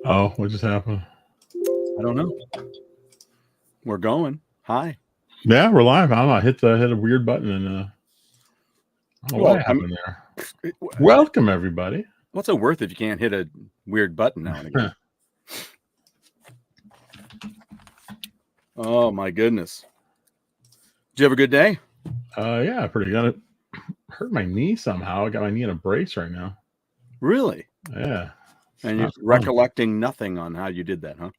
Oh, what just happened? I don't know. We're going. Hi. Yeah, we're live. I don't know. I hit a weird button and I don't know what happened there. Welcome everybody. What's it worth if you can't hit a weird button now and again? Oh my goodness. Did you have a good day? Yeah, pretty good. It hurt my knee somehow. I got my knee in a brace right now. Really? Yeah. And you're recollecting nothing on how you did that, huh?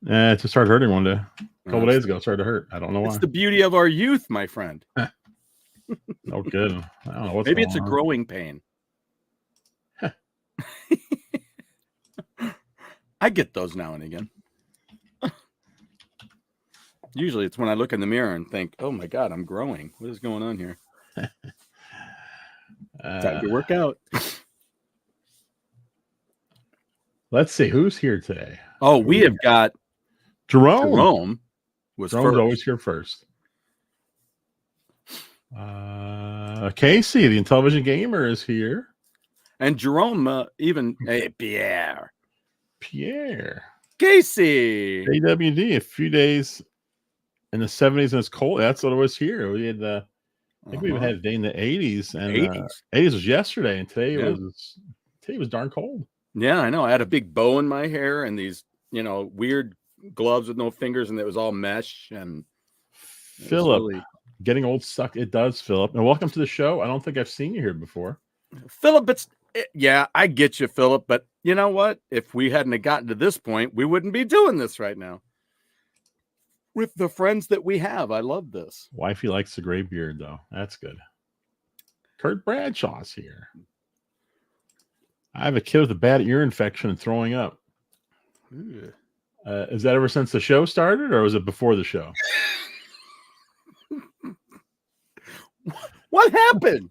Yeah, it just started hurting one day. A couple days ago, it started to hurt. I don't know why. It's the beauty of our youth, my friend. No good. I don't know what's Maybe going it's a on. growing pain. I get those now and again. Usually it's when I look in the mirror and think, oh my God, I'm growing. What is going on here? Time to work out. Let's see who's here today. Oh, we have got Jerome. Jerome's first. Always here first. Casey, the Intellivision Gamer, is here. And Jerome, hey, Pierre. AWD, Casey. a few days in the 70s and it's cold. That's what it was here. We had I think we even had a day in the 80s, and 80s was yesterday, and today was darn cold. Yeah, I know. I had a big bow in my hair and these, weird gloves with no fingers, and it was all mesh. And Philip, getting old suck. It does, Philip. And welcome to the show. I don't think I've seen you here before. Philip, I get you, Philip. But you know what? If we hadn't gotten to this point, we wouldn't be doing this right now. With the friends that we have. I love this. Wifey likes the gray beard, though. That's good. Kurt Bradshaw's here. I have a kid with a bad ear infection and throwing up. Is that ever since the show started, or was it before the show? What happened?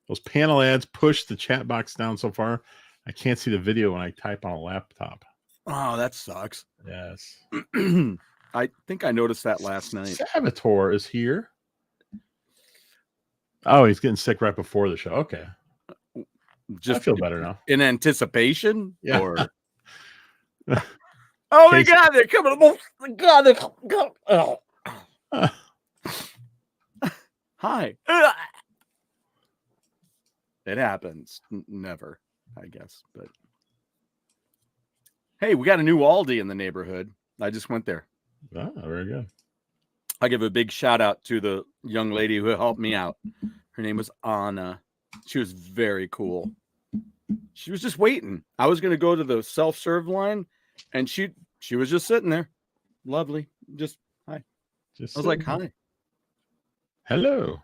Those panel ads push the chat box down so far. I can't see the video when I type on a laptop. Oh, that sucks. Yes. I think I noticed that last night. Saboteur is here. Oh, he's getting sick right before the show. Okay. I feel better now. In anticipation? Yeah. Or... oh my God, they're coming. Oh my God, they're coming. Oh. Hi. It happens. Never, I guess. But hey, we got a new Aldi in the neighborhood. I just went there. Oh, very good. I give a big shout out to the young lady who helped me out. Her name was Anna. She was very cool. She was just waiting. I was going to go to the self-serve line, and she was just sitting there. Lovely. Just hi. I was like, hi. Hello.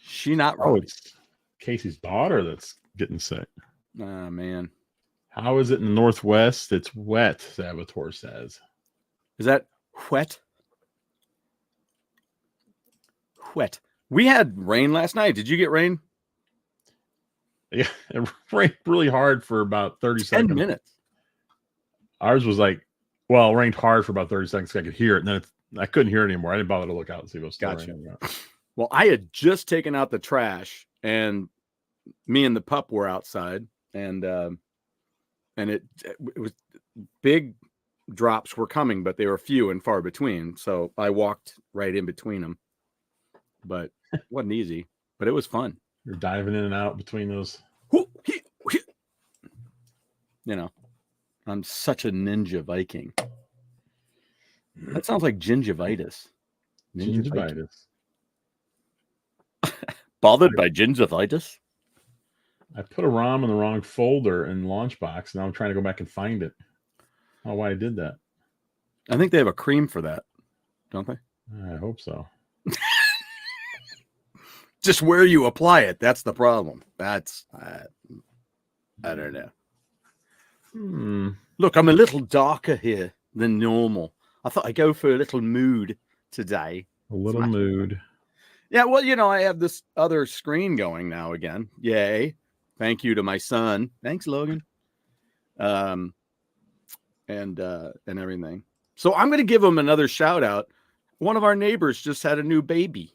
She not right. Oh, it's Casey's daughter that's getting sick. Ah, man. How is it in the Northwest? It's wet, Saboteur says. Is that wet? Wet. We had rain last night. Did you get rain? Yeah, it rained really hard for about 30 seconds. 10 minutes. Ours was like, well, it rained hard for about 30 seconds. I could hear it, and then I couldn't hear it anymore. I didn't bother to look out and see what was still raining. Well, I had just taken out the trash, and me and the pup were outside, and it was big drops were coming, but they were few and far between. So I walked right in between them, but it wasn't easy, but it was fun. You're diving in and out between those. I'm such a ninja Viking. That sounds like gingivitis. Gingivitis. Bothered by gingivitis? I put a ROM in the wrong folder in Launchbox. Now I'm trying to go back and find it. I don't know why I did that. I think they have a cream for that, don't they? I hope so. Just where you apply it, that's the problem. That's I don't know. Look, I'm a little darker here than normal. I thought I'd go for a little mood today. A little mood. Yeah, well, I have this other screen going now again. Yay. Thank you to my son. Thanks, Logan. And everything. So I'm going to give him another shout out. One of our neighbors just had a new baby.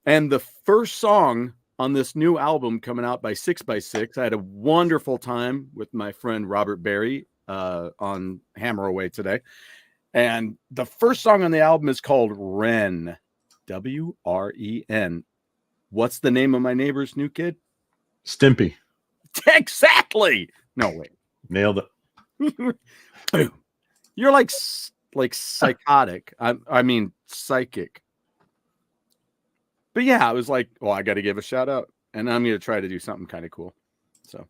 And the first song on this new album coming out by 6x6. I had a wonderful time with my friend Robert Berry on Hammer Away today. And the first song on the album is called Wren, W-R-E-N. What's the name of my neighbor's new kid? Stimpy. Exactly. No, wait. Nailed it. Boom. You're like psychotic. I mean, psychic. But yeah, I was like, well, I got to give a shout out. And I'm going to try to do something kind of cool. So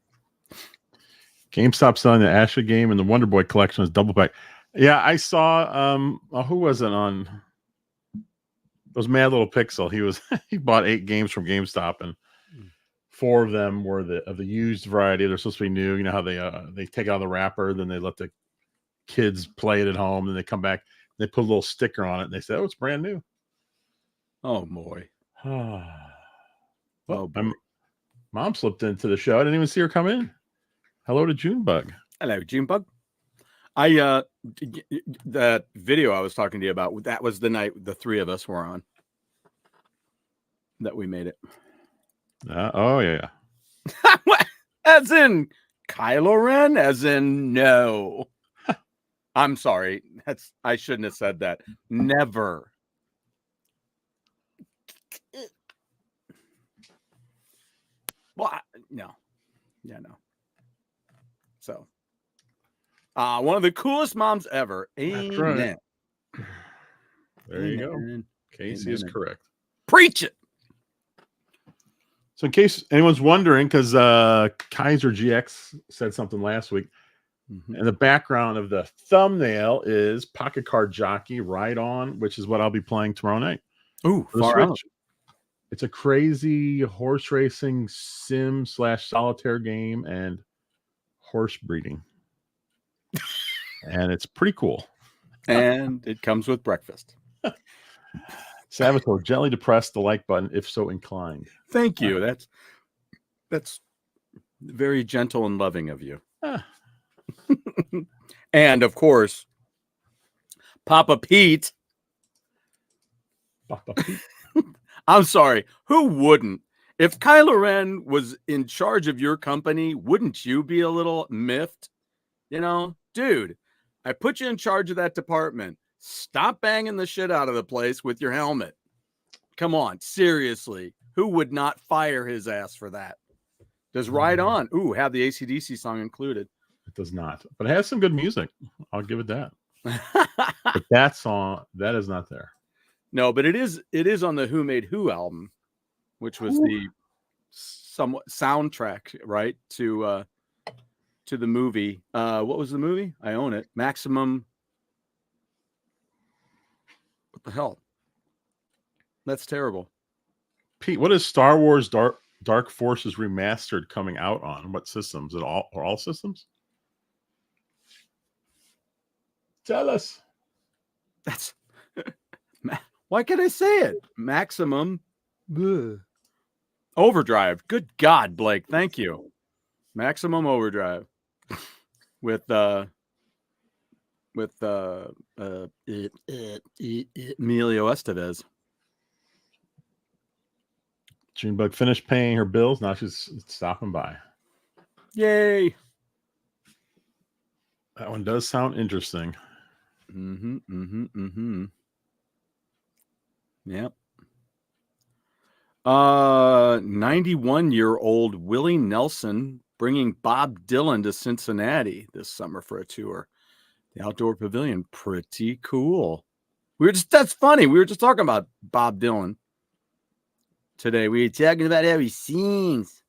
GameStop selling the Ashley game and the Wonder Boy collection is double pack. Yeah, I saw who was it on? It was Mad Little Pixel. He bought 8 games from GameStop, and 4 of them were of the used variety. They're supposed to be new. You know how they take out the wrapper, then they let the kids play it at home, then they come back, they put a little sticker on it, and they say, "Oh, it's brand new." Oh boy. Well, mom slipped into the show. I didn't even see her come in. Hello to Junebug. Hello, Junebug. That video I was talking to you about, that was the night the 3 of us were on that we made it. Oh yeah. As in Kylo Ren? As in no. I'm sorry. I shouldn't have said that. Never. Well, no. Yeah, no. So, one of the coolest moms ever. Amen. That's right. There you go. Casey is correct. Preach it. So in case anyone's wondering, because Kaiser GX said something last week, and the background of the thumbnail is Pocket Card Jockey Ride On, which is what I'll be playing tomorrow night. Ooh, far out. It's a crazy horse racing sim / solitaire game and horse breeding. And it's pretty cool. And it comes with breakfast. Salvatore, gently depress the like button if so inclined. Thank you. That's very gentle and loving of you. And of course, Papa Pete. Papa Pete. I'm sorry. Who wouldn't? If Kylo Ren was in charge of your company, wouldn't you be a little miffed? You know, dude, I put you in charge of that department. Stop banging the shit out of the place with your helmet. Come on, seriously. Who would not fire his ass for that? Does Ride On, have the AC/DC song included? It does not, but it has some good music. I'll give it that. But that song, that is not there. No, but it is on the Who Made Who album, which was the somewhat soundtrack, right, to the movie. What was the movie? I own it. Maximum. What the hell? That's terrible. Pete, what is Star Wars Dark Forces Remastered coming out on? What systems? All systems? Tell us. That's why can't I say it? Maximum Overdrive. Good God, Blake. Thank you. Maximum Overdrive with Emilio Estevez. Junebug finished paying her bills. Now she's stopping by. Yay. That one does sound interesting. Yep. 91-year-old Willie Nelson bringing Bob Dylan to Cincinnati this summer for a tour. The Outdoor Pavilion. Pretty cool. That's funny. We were just talking about Bob Dylan today. We were talking about how he sings.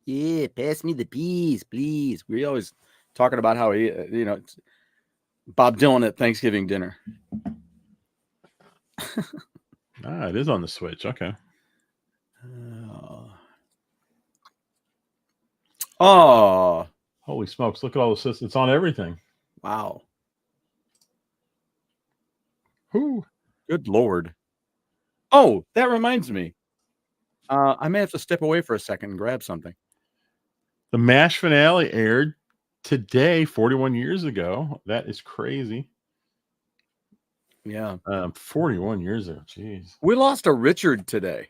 Yeah, pass me the peas, please. We always talking about how he, Bob Dylan at Thanksgiving dinner. It is on the Switch. Okay. Oh, holy smokes! Look at all the systems. It's on everything. Wow. Who? Good Lord. Oh, that reminds me. I may have to step away for a second and grab something. The MASH finale aired today, 41 years ago. That is crazy. Yeah. 41 years ago. Jeez. We lost a Richard today.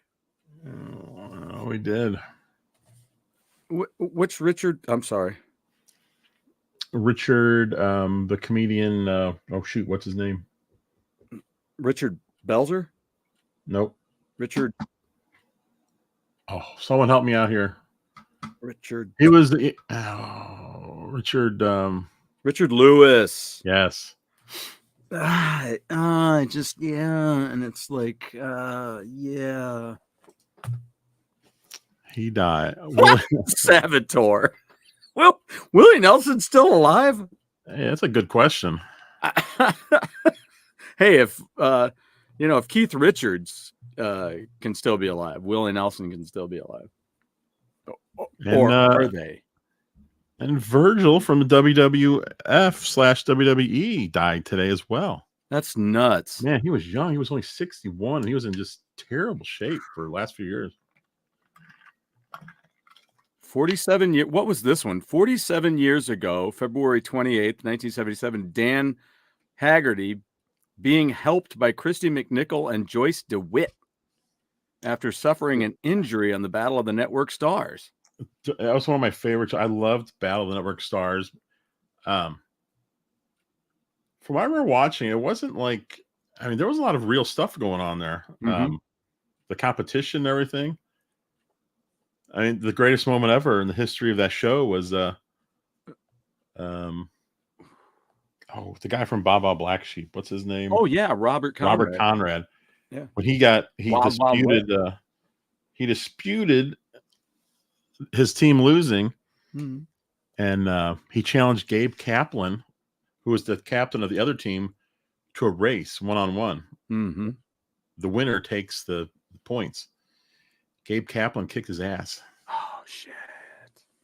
Oh, we did. Which Richard? I'm sorry. Richard, the comedian. Oh shoot, what's his name? Richard Belzer? Nope. Richard. Oh, someone help me out here. Richard. He was Richard. Richard Lewis. Yes. Just and it's like yeah. He died. Savitor. Well, Willie Nelson's still alive. Hey, that's a good question. Hey, if if Keith Richards can still be alive, Willie Nelson can still be alive. Or are they? And Virgil from the WWF/WWE died today as well. That's nuts. Man, he was young. He was only 61. And he was in just terrible shape for the last few years. 47 years. What was this one? 47 years ago, February 28th, 1977, Dan Haggerty being helped by Christy McNichol and Joyce DeWitt after suffering an injury on the Battle of the Network Stars. That was one of my favorites. I loved Battle of the Network Stars. From what I remember watching, it wasn't like, there was a lot of real stuff going on there. Mm-hmm. The competition and everything. The greatest moment ever in the history of that show was the guy from Baba Black Sheep. What's his name? Oh yeah, Robert Conrad. Robert Conrad. Yeah. When he disputed his team losing, mm-hmm. and he challenged Gabe Kaplan, who was the captain of the other team, to a race 1-on-1. Mm-hmm. The winner takes the points. Gabe Kaplan kicked his ass. Oh shit!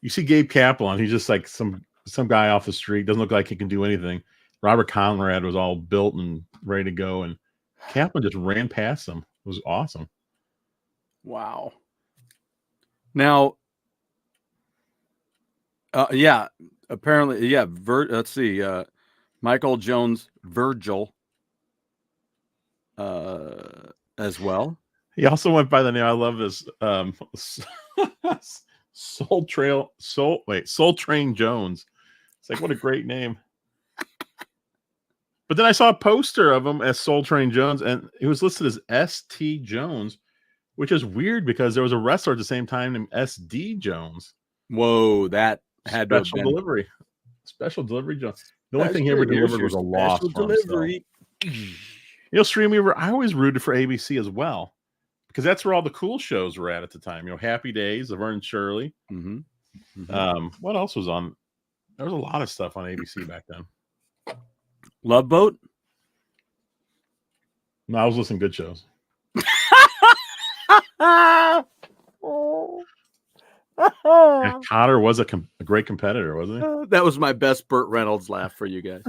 You see Gabe Kaplan, he's just like some guy off the street, doesn't look like he can do anything. Robert Conrad was all built and ready to go, and Kaplan just ran past him. It was awesome. Wow. Now, apparently, let's see, Michael Jones Virgil, as well. He also went by the name. I love this. Soul Train Jones. It's like, what a great name. But then I saw a poster of him as Soul Train Jones, and he was listed as S.T. Jones, which is weird because there was a wrestler at the same time named S.D. Jones. Whoa, that had special delivery. Special delivery Jones. The only thing he ever delivered was a loss for delivery. Stream Weaver, I always rooted for ABC as well, because that's where all the cool shows were at the time. Happy Days, Laverne and Shirley. Mm-hmm. Mm-hmm. What else was on? There was a lot of stuff on ABC back then. Love Boat? No, I was listening to good shows. Cotter was a great competitor, wasn't he? That was my best Burt Reynolds laugh for you guys.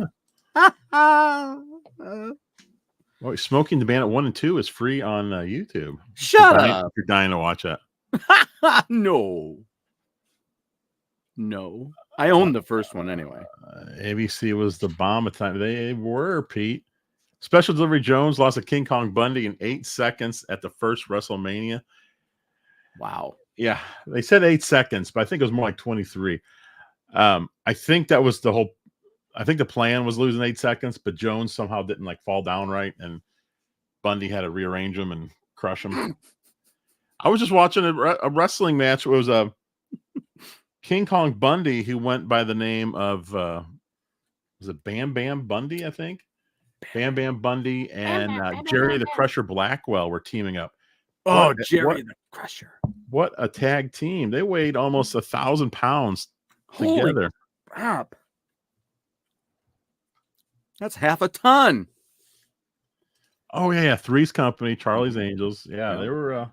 Well, Smoking the Bandit 1 and 2 is free on YouTube. Shut up. If you're dying to watch that. No. I owned the first one anyway. ABC was the bomb at the time. They were, Pete. Special Delivery Jones lost to King Kong Bundy in 8 seconds at the first WrestleMania. Wow. Yeah, they said 8 seconds, but I think it was more like 23. I think that was the plan was losing 8 seconds, but Jones somehow didn't fall down right, and Bundy had to rearrange him and crush him. I was just watching a wrestling match. It was a King Kong Bundy who went by the name of was it Bam Bam Bundy? I think Bam Bam Bundy and Jerry the Crusher Blackwell were teaming up. Oh, Jerry the Crusher! What a tag team! They weighed almost 1,000 pounds together. Holy crap! That's half a ton. Oh yeah, Three's Company, Charlie's Angels. Yeah, they were.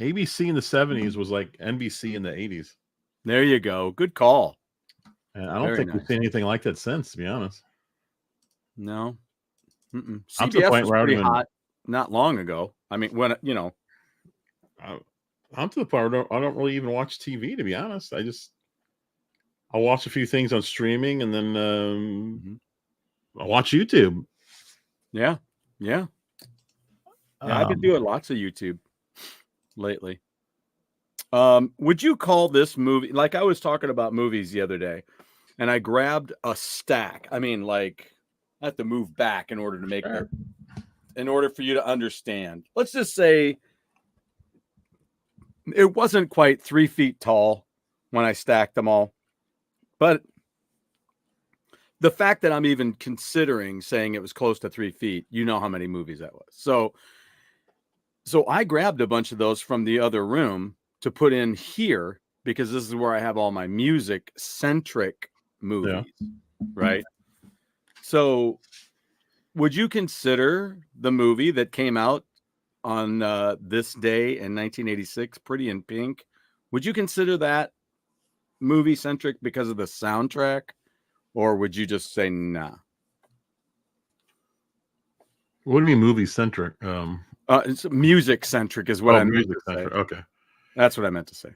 ABC in the 70s was like NBC in the 80s. There you go. Good call. And I don't think we've seen anything like that since, to be honest. No. CBS was pretty hot not long ago. I mean, when I'm to the point where I don't really even watch TV, to be honest. I'll watch a few things on streaming, and then I'll watch YouTube. Yeah. Yeah, I've been doing lots of YouTube lately. Would you call this movie, like I was talking about movies the other day, and I grabbed a stack. I mean, like I have to move back in order to make Sure. in order for you to understand. Let's just say it wasn't quite 3 feet tall when I stacked them all, but the fact that I'm even considering saying it was close to 3 feet, you know how many movies that was. So I grabbed a bunch of those from the other room to put in here because this is where I have all my music centric movies, right? So would you consider the movie that came out on this day in 1986, Pretty in Pink? Would you consider that movie centric because of the soundtrack, or would you just say nah? What do you mean movie centric? It's music centric is what I meant to say. Okay, That's what I meant to say.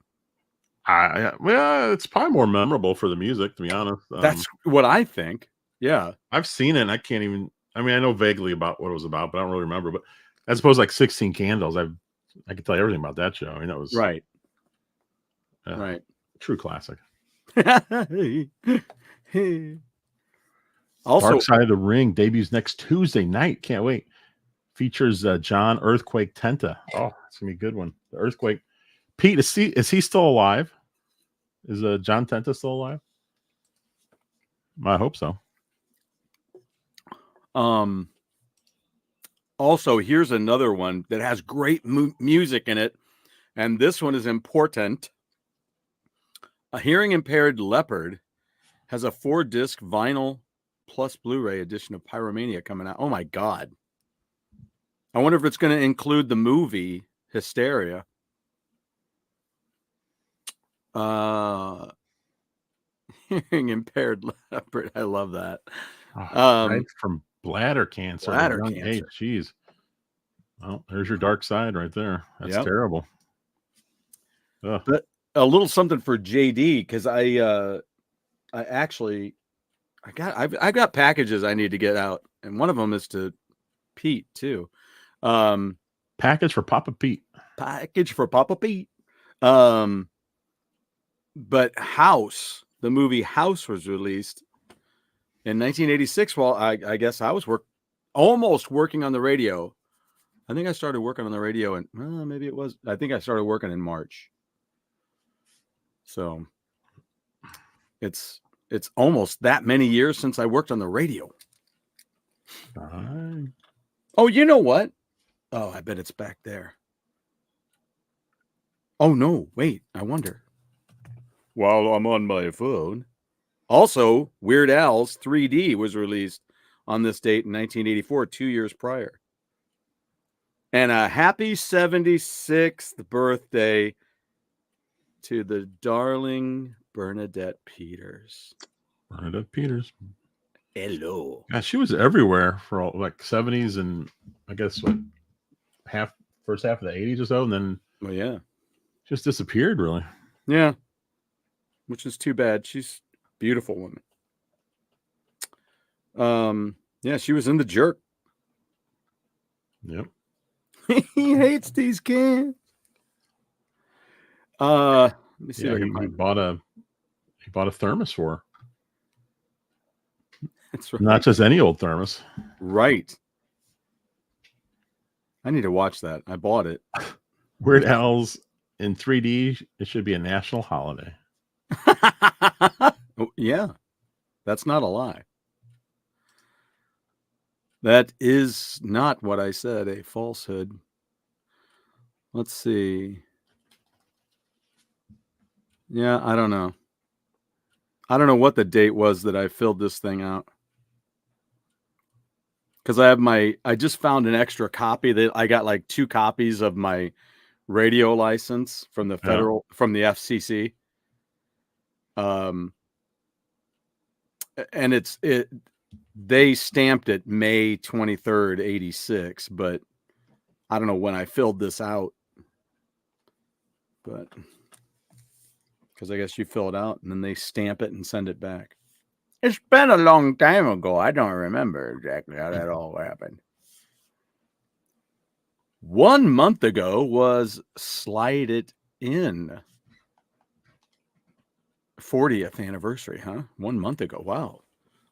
Well, it's probably more memorable for the music, to be honest. That's what I think. Yeah, I've seen it. And I can't even. I mean, I know vaguely about what it was about, but I don't really remember. But I suppose like 16 Candles, I could tell you everything about that show. I mean, that was right. True classic. Also, Dark Side of the Ring debuts next Tuesday night. Can't wait. Features John Earthquake Tenta. Oh, it's gonna be a good one. The Earthquake. Pete, is he still alive? Is John Tenta still alive? I hope so. Also, here's another one that has great music in it, and this one is important. A hearing impaired leopard has a 4-disc vinyl plus Blu-ray edition of Pyromania coming out. Oh my God. I wonder if it's going to include the movie Hysteria. Hearing impaired leopard. I love that. Right from bladder cancer. Bladder cancer. Age. Jeez. Well, there's your dark side right there. That's terrible. Ugh. But a little something for JD, because I've got packages I need to get out, and one of them is to Pete too. Package for Papa Pete. Package for Papa Pete. But House, the movie House, was released in 1986. Well, I guess I was almost working on the radio. I think I started working on the radio, and I think I started working in March. So it's almost that many years since I worked on the radio. Oh, you know what? Oh, I bet it's back there. Oh, no. Wait, I wonder. While I'm on my phone. Also, Weird Al's 3D was released on this date in 1984, 2 years prior. And a happy 76th birthday to the darling Bernadette Peters. Bernadette Peters. Hello. Yeah, she was everywhere for all like 70s and I guess first half of the 80s or so, and then just disappeared really. Yeah. Which is too bad. She's a beautiful woman. Yeah, she was in The Jerk. Yep. He hates these kids. Let me see if I can he bought a thermos for her. That's right. Not just any old thermos. Right. I need to watch that. I bought it. Weird Al's in 3D. It should be a national holiday. Oh, yeah. That's not a lie. That is not what I said, a falsehood. Let's see. Yeah, I don't know. I don't know what the date was that I filled this thing out. Because I just found an extra copy that I got like 2 copies of my radio license from the from the FCC. And they stamped it May 23rd, 86, but I don't know when I filled this out. But because I guess you fill it out and then they stamp it and send it back. It's been a long time ago. I don't remember exactly how that all happened. 1 month ago was Slide It In. 40th anniversary, huh? 1 month ago. Wow.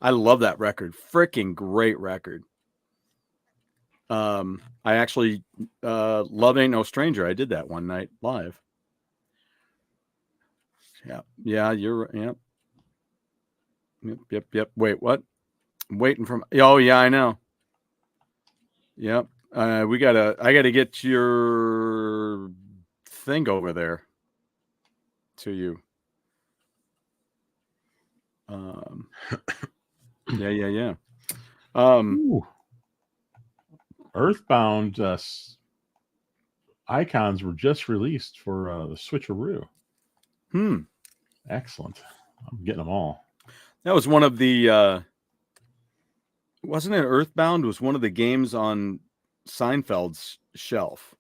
I love that record. Freaking great record. I actually Love Ain't No Stranger. I did that one night live. Yeah. Yeah, you're yep. Yep. Wait, what? I'm waiting for oh yeah, I know. Yep. I gotta get your thing over there to you. Yeah. Earthbound icons were just released for the switcheroo. Excellent. I'm getting them all. That was one of the wasn't it Earthbound was one of the games on Seinfeld's shelf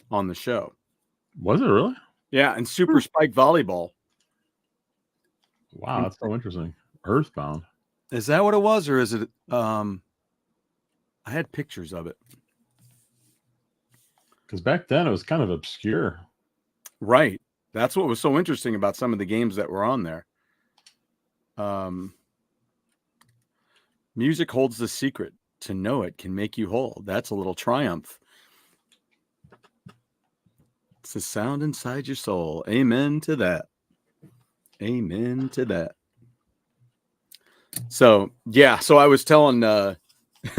on the show. Was it really? Yeah, and Super Spike Volleyball. Wow, that's so interesting. Earthbound. Is that what it was, or is it I had pictures of it. Because back then it was kind of obscure. Right. That's what was so interesting about some of the games that were on there. Music holds the secret. To know it can make you whole. That's a little triumph. It's the sound inside your soul. Amen to that. Amen to that. So, yeah. So I was telling,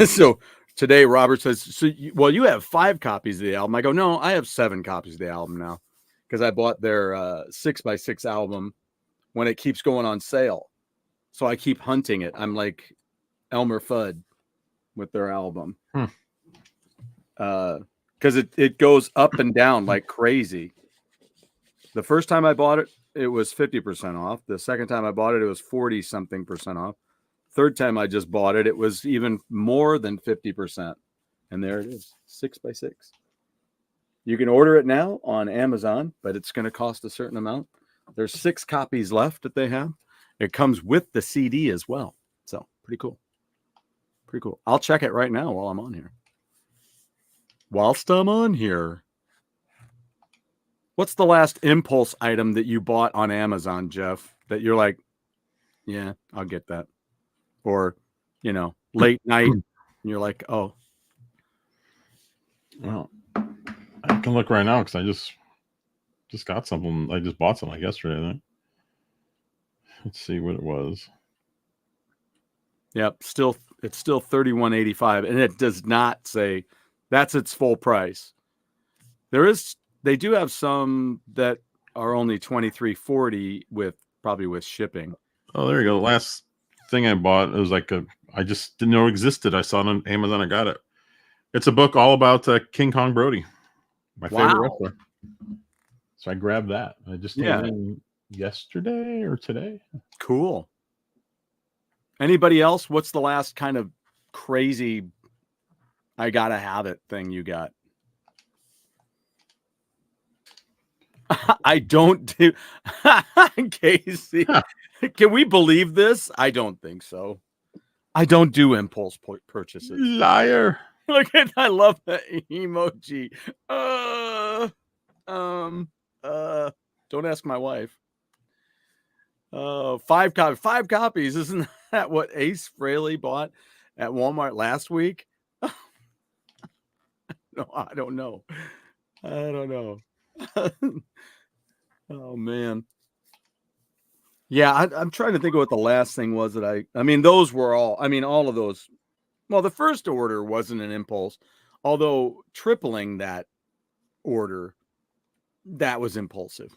so today Robert says, well, you have 5 copies of the album. I go, no, I have 7 copies of the album now. Because I bought their 6x6 album when it keeps going on sale. So I keep hunting it. I'm like Elmer Fudd with their album. Because it goes up and down like crazy. The first time I bought it, it was 50% off. The second time I bought it, it was 40-something% off. Third time I just bought it, it was even more than 50%. And there it is, 6x6. You can order it now on Amazon, but it's going to cost a certain amount. There's 6 copies left that they have. It comes with the CD as well. So pretty cool. Pretty cool. I'll check it right now while I'm on here. Whilst I'm on here. What's the last impulse item that you bought on Amazon, Jeff, that you're like, yeah, I'll get that? Or, late night, and you're like, oh. Well, I can look right now because I just got something. I just bought something like yesterday, I think. Let's see what it was. Yep, it's still $31.85, and it does not say that's its full price. They do have some that are only $23.40 with shipping. Oh, there you go. The last thing I bought, it was like I just didn't know it existed. I saw it on Amazon. I got it. It's a book all about King Kong Brody, my favorite wrestler. So I grabbed that. I just came in yesterday or today. Cool. Anybody else? What's the last kind of crazy I gotta have it thing you got? I don't do Casey. Can we believe this? I don't think so. I don't do impulse purchases. Liar. Look at, I love that emoji. Don't ask my wife. 5 copies. Isn't that what Ace Frehley bought at Walmart last week? No, I don't know. Oh man. Yeah, I'm trying to think of what the last thing was that I mean, those were all of those. Well, the first order wasn't an impulse, although tripling that order, that was impulsive.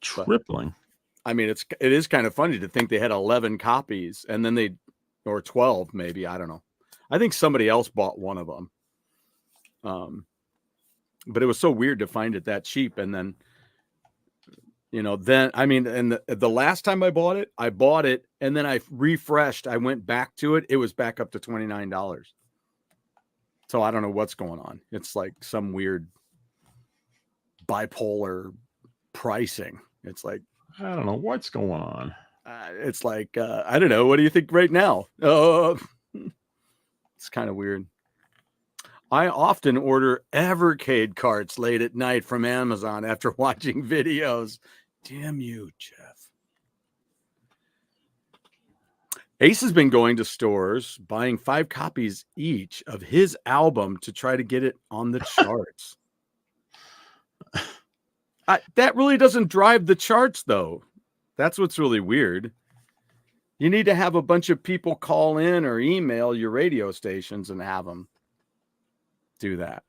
Tripling. But, I mean, it is kind of funny to think they had 11 copies and then or 12 maybe, I don't know. I think somebody else bought one of them. But it was so weird to find it that cheap. And then, and the last time I bought it and then I refreshed. I went back to it. It was back up to $29. So I don't know what's going on. It's like some weird bipolar pricing. It's like, I don't know what's going on. It's like, I don't know. What do you think right now? It's kind of weird. I often order Evercade carts late at night from Amazon after watching videos. Damn you, Jeff. Ace has been going to stores, buying 5 copies each of his album to try to get it on the charts. That really doesn't drive the charts, though. That's what's really weird. You need to have a bunch of people call in or email your radio stations and have them do that.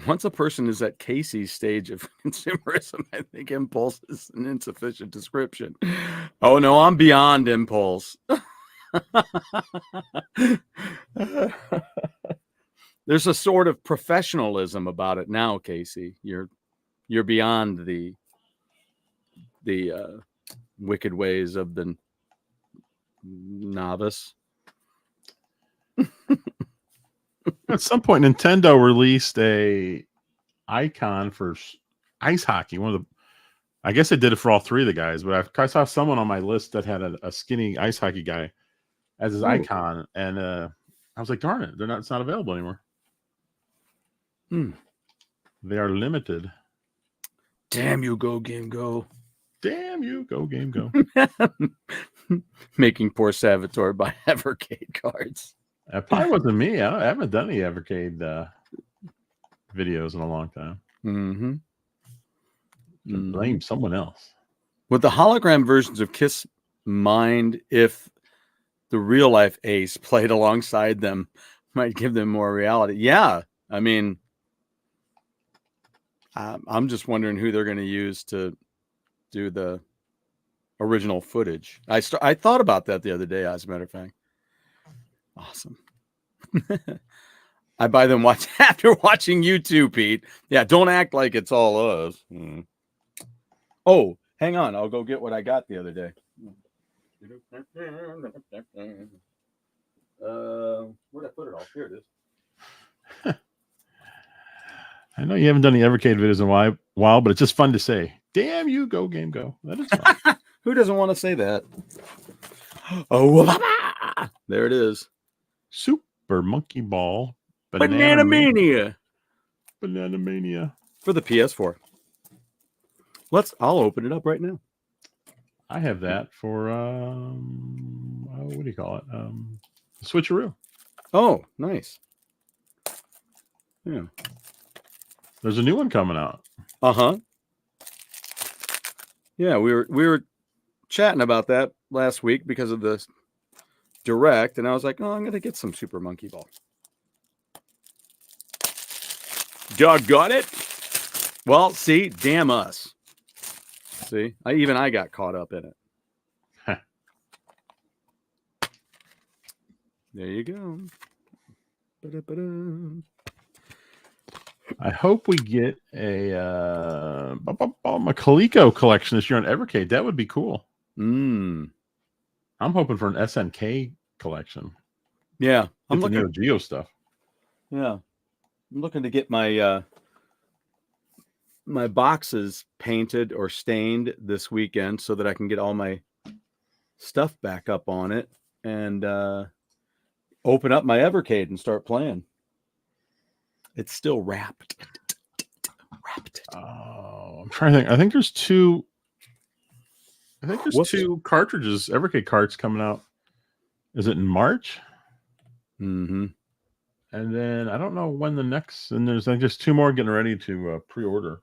Once a person is at Casey's stage of consumerism, I think impulse is an insufficient description. Oh, no, I'm beyond impulse. There's a sort of professionalism about it now, Casey. You're beyond the wicked ways of the novice. At some point, Nintendo released a icon for ice hockey. I guess they did it for all 3 of the guys, but I saw someone on my list that had a skinny ice hockey guy as his icon, and I was like, darn it, it's not available anymore. They are limited. Damn you, Go Game Go. Damn you, Go Game Go. Making poor Salvatore buy Evercade cards. That probably wasn't me. I haven't done any Evercade videos in a long time. Blame someone else. Would the hologram versions of Kiss mind if the real life Ace played alongside them? Might give them more reality. Yeah, I mean, I'm just wondering who they're going to use to do the original footage. I thought about that the other day, as a matter of fact. Awesome. I buy them after watching you too, Pete. Yeah, don't act like it's all us. Oh, hang on. I'll go get what I got the other day. Where'd I put it all? Here it is. I know you haven't done the Evercade videos in a while, but it's just fun to say. Damn you, Go Game Go. That is fun. Who doesn't want to say that? Oh, there it is. Super Monkey Ball. Banana Mania. Banana Mania. For the PS4. I'll open it up right now. I have that for what do you call it? Switcheroo. Oh, nice. Yeah. There's a new one coming out. Yeah, we were chatting about that last week because of the Direct, and I was like, oh, I'm gonna get some Super Monkey Ball. Doggone it. Well, see, damn us. See, I got caught up in it. There you go. Ba-da-ba-da. I hope we get a Coleco collection this year on Evercade. That would be cool. I'm hoping for an SNK collection. Yeah, I'm looking at Geo stuff. Yeah, I'm looking to get my my boxes painted or stained this weekend so that I can get all my stuff back up on it and open up my Evercade and start playing. It's still wrapped. Oh, I'm trying to think. I think there's two cartridges, Evercade carts coming out. Is it in March? And then I don't know when the next, and there's like just 2 more getting ready to pre-order.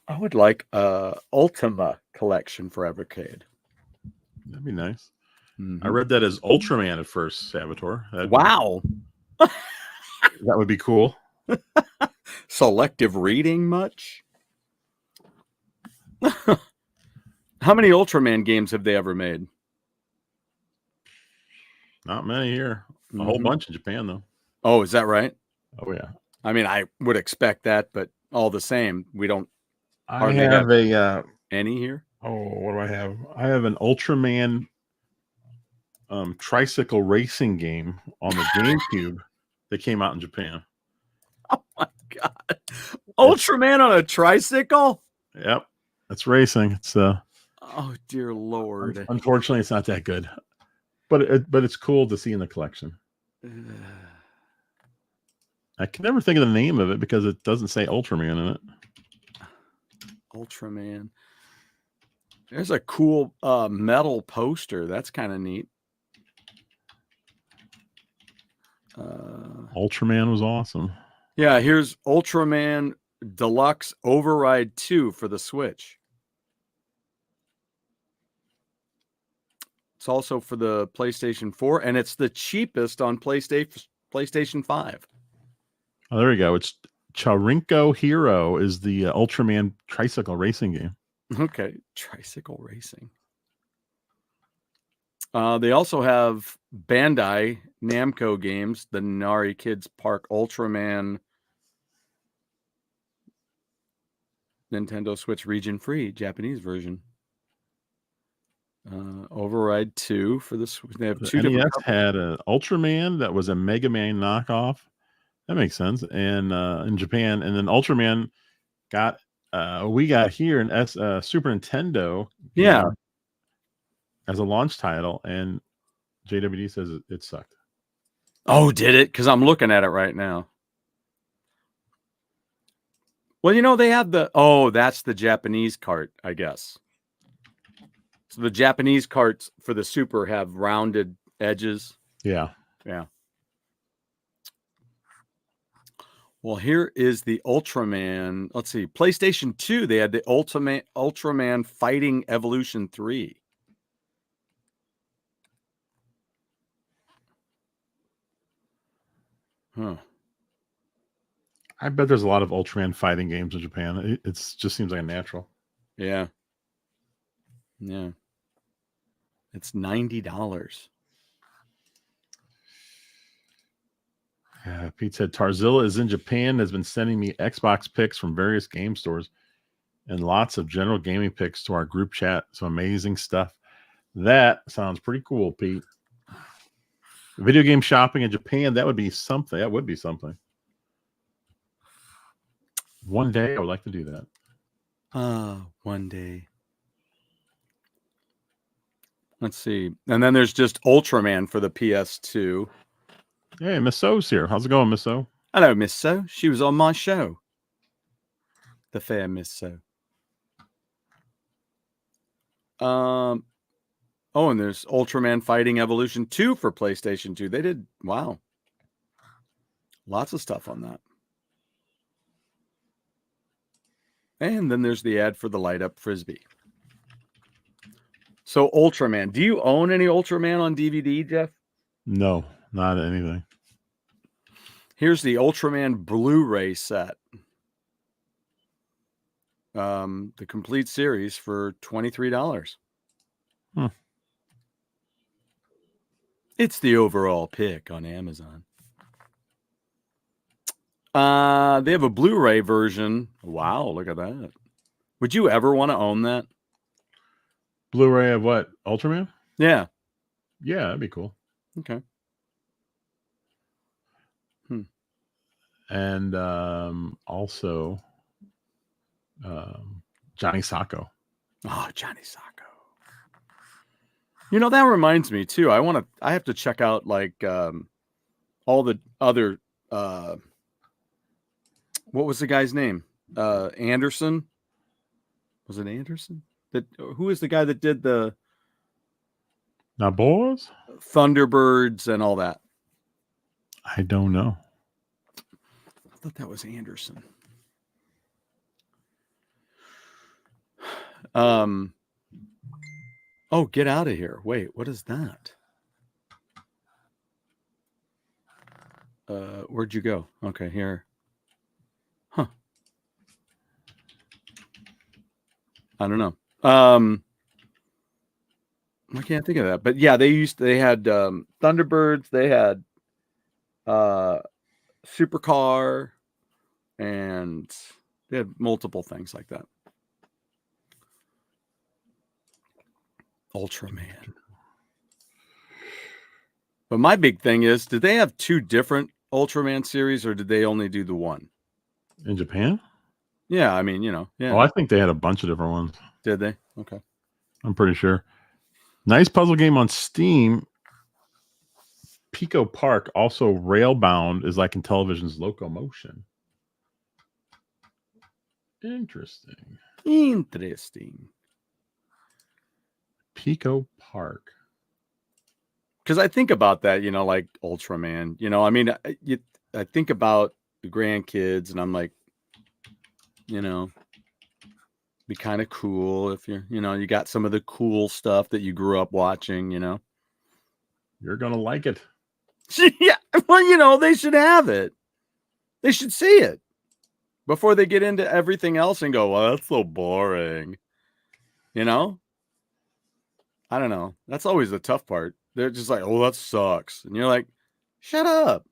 I would like a Ultima collection for Evercade. That'd be nice. I read that as Ultraman at first, Salvatore. Wow. That would be cool. Selective reading much? How many Ultraman games have they ever made? Not many here. A whole bunch in Japan, though. Oh, is that right? Oh, yeah. I mean, I would expect that, but all the same, we don't. I have any here. Oh, what do I have? I have an Ultraman tricycle racing game on the GameCube that came out in Japan. Oh my god! Ultraman on a tricycle? Yep, that's racing. It's Oh dear Lord! Unfortunately, it's not that good, but it's cool to see in the collection. I can never think of the name of it because it doesn't say Ultraman in it. Ultraman. There's a cool metal poster. That's kind of neat. Ultraman was awesome. Yeah, here's Ultraman Deluxe Override 2 for the Switch. It's also for the PlayStation 4, and it's the cheapest on PlayStation 5. Oh, there we go. It's Charinko Hero is the Ultraman tricycle racing game. Okay, tricycle racing. They also have Bandai Namco games, the Nari Kids Park Ultraman Nintendo Switch region free Japanese version. Override 2 for this. They have two different. NES had an Ultraman that was a Mega Man knockoff. That makes sense. And in Japan, and then Ultraman got we got here an Super Nintendo. Yeah. As a launch title, and JWD says it sucked. Oh, did it? Because I'm looking at it right now. Well, they have that's the Japanese cart, I guess. So the Japanese carts for the Super have rounded edges. Yeah. Yeah. Well, here is the Ultraman. Let's see. PlayStation 2, they had the Ultraman Fighting Evolution 3. Huh. I bet there's a lot of Ultraman fighting games in Japan. It just seems like a natural. Yeah. Yeah. It's $90. Pete said Tarzilla is in Japan, has been sending me Xbox pics from various game stores and lots of general gaming pics to our group chat. Some amazing stuff. That sounds pretty cool, Pete. Video game shopping in Japan, that would be something. That would be something. One day I would like to do that. One day. Let's see. And then there's just Ultraman for the PS2. Hey, Miss So's here. How's it going, Miss So? Hello, Miss So. She was on my show. The fair Miss So. And there's Ultraman Fighting Evolution 2 for PlayStation 2. They did, wow. Lots of stuff on that. And then there's the ad for the light up Frisbee. So Ultraman. Do you own any Ultraman on DVD, Jeff? No, not anything. Here's the Ultraman Blu-ray set. The complete series for $23. It's the overall pick on Amazon. They have a Blu-ray version. Wow, look at that. Would you ever want to own that? Blu-ray of what? Ultraman? Yeah. Yeah, that'd be cool. Okay. And also Johnny Sacco. Oh, Johnny Sacco. That reminds me too. I have to check out like all the other what was the guy's name? Anderson? Was it Anderson? Who is the guy that did the boys? Thunderbirds and all that? I don't know. I thought that was Anderson. Oh, get out of here. Wait, what is that? Where'd you go? Okay, here. Huh. I don't know. I can't think of that. But yeah, they had Thunderbirds, they had Supercar, and they had multiple things like that. Ultraman. But my big thing is, did they have two different Ultraman series, or did they only do the one? In Japan? Yeah, I mean, yeah. Oh, I think they had a bunch of different ones. Did they? Okay. I'm pretty sure. Nice puzzle game on Steam. Pico Park, also railbound, is like in television's Locomotion. Interesting. Pico Park. Because I think about that, like Ultraman. I mean, I think about the grandkids, and I'm like, be kind of cool if you got some of the cool stuff that you grew up watching. You're gonna like it. Yeah, well, they should have it. They should see it before they get into everything else and go, well, that's so boring. I don't know. That's always the tough part. They're just like, oh, that sucks. And you're like, shut up.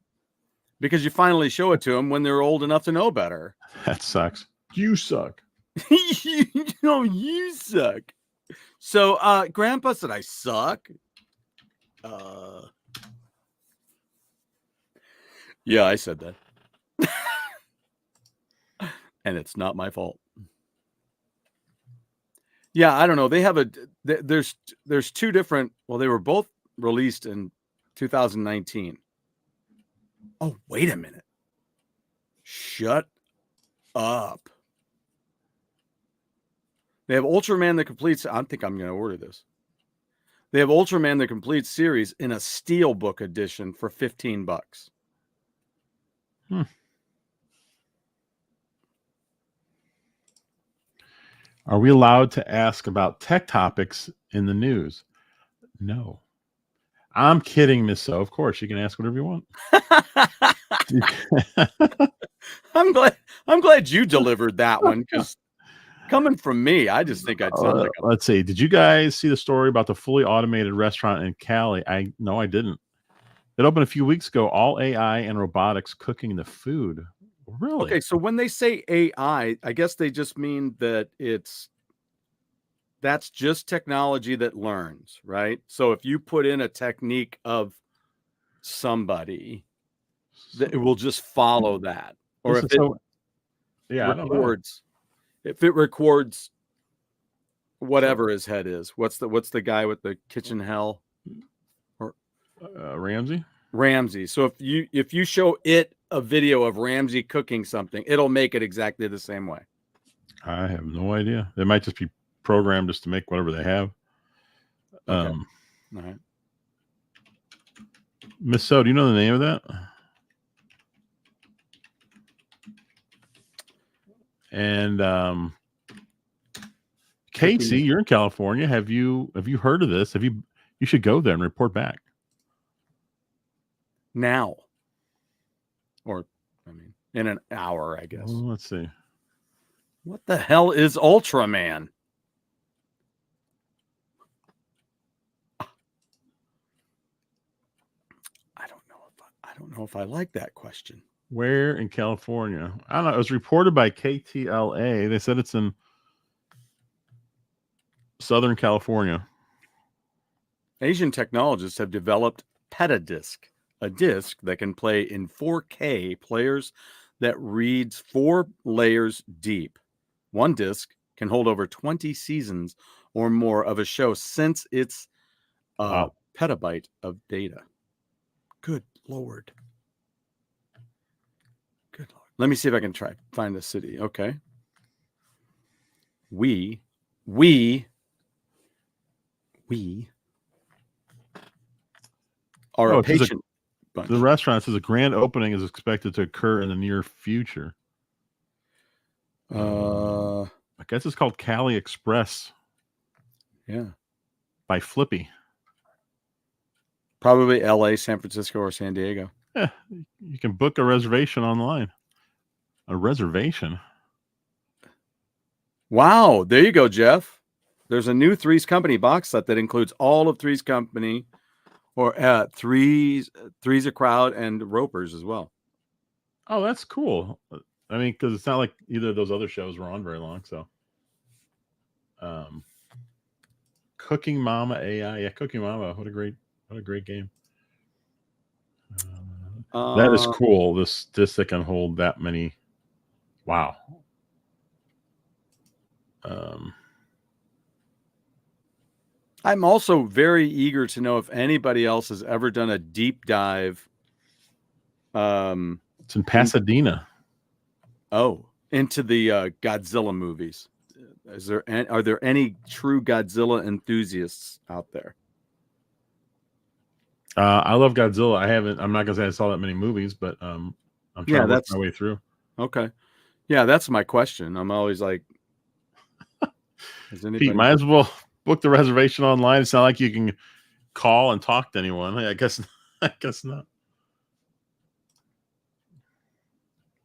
Because you finally show it to them when they're old enough to know better. That sucks. You suck. You suck. So, Grandpa said I suck. Yeah, I said that. And it's not my fault. Yeah, I don't know. They have there's two different, well, they were both released in 2019. Oh, wait a minute. Shut up. They have Ultraman the Complete. I think I'm going to order this. They have Ultraman the Complete series in a Steelbook edition for $15. Are we allowed to ask about tech topics in the news? No. I'm kidding, Miss So. Of course, you can ask whatever you want. I'm glad you delivered that one, because coming from me, I just think I'd sound like let's see. Did you guys see the story about the fully automated restaurant in Cali? No, I didn't. It opened a few weeks ago. All AI and robotics cooking the food. Really? Okay, so when they say AI, I guess they just mean that that's just technology that learns, right? So if you put in a technique of somebody, it will just follow that. Or if it records whatever his head is. What's the guy with the kitchen hell? Or Ramsey. So if you show it a video of Ramsey cooking something, it'll make it exactly the same way. I have no idea. They might just be programmed just to make whatever they have. Okay. All right. Miss So, do you know the name of that? And Casey, you're in California. Have you heard of this? You should go there and report back. Now. Or, I mean, in an hour, I guess. Well, let's see. What the hell is Ultraman? I don't know if I like that question. Where in California? I don't know. It was reported by KTLA. They said it's in Southern California. Asian technologists have developed Petadisc, a disc that can play in 4K players that reads 4 layers deep. One disc can hold over 20 seasons or more of a show since it's a petabyte of data. Good Lord. Good Lord. Let me see if I can find the city. Okay. We are a patient bunch. The restaurant says a grand opening is expected to occur in the near future. I guess it's called Cali Express. Yeah. By Flippy. Probably LA, San Francisco, or San Diego. Yeah, you can book a reservation online. A reservation? Wow. There you go, Jeff. There's a new Three's Company box set that includes all of Three's Company, or Three's a Crowd, and Ropers as well. Oh, that's cool. I mean, because it's not like either of those other shows were on very long. So, Cooking Mama AI, yeah, Cooking Mama. What a great game. That is cool. This that can hold that many. Wow. I'm also very eager to know if anybody else has ever done a deep dive. It's in Pasadena. Into the Godzilla movies. Are there any true Godzilla enthusiasts out there? I love Godzilla. I'm not gonna say I saw that many movies, but I'm trying to work my way through. Okay. Yeah, that's my question. I'm always like, Pete, might as well book the reservation online. It's not like you can call and talk to anyone. I guess not.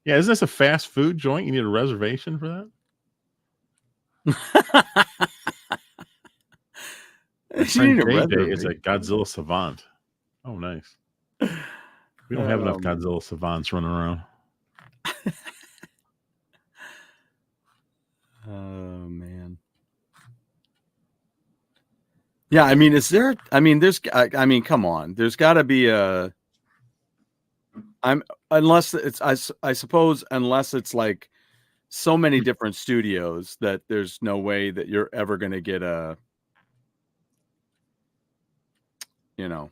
Yeah, isn't this a fast food joint? You need a reservation for that? My friend JJ is a Godzilla savant. Oh, nice. We don't have enough Godzilla savants running around. Oh, man. Yeah, I mean, come on. There's got to be unless it's like so many different studios that there's no way that you're ever going to get you're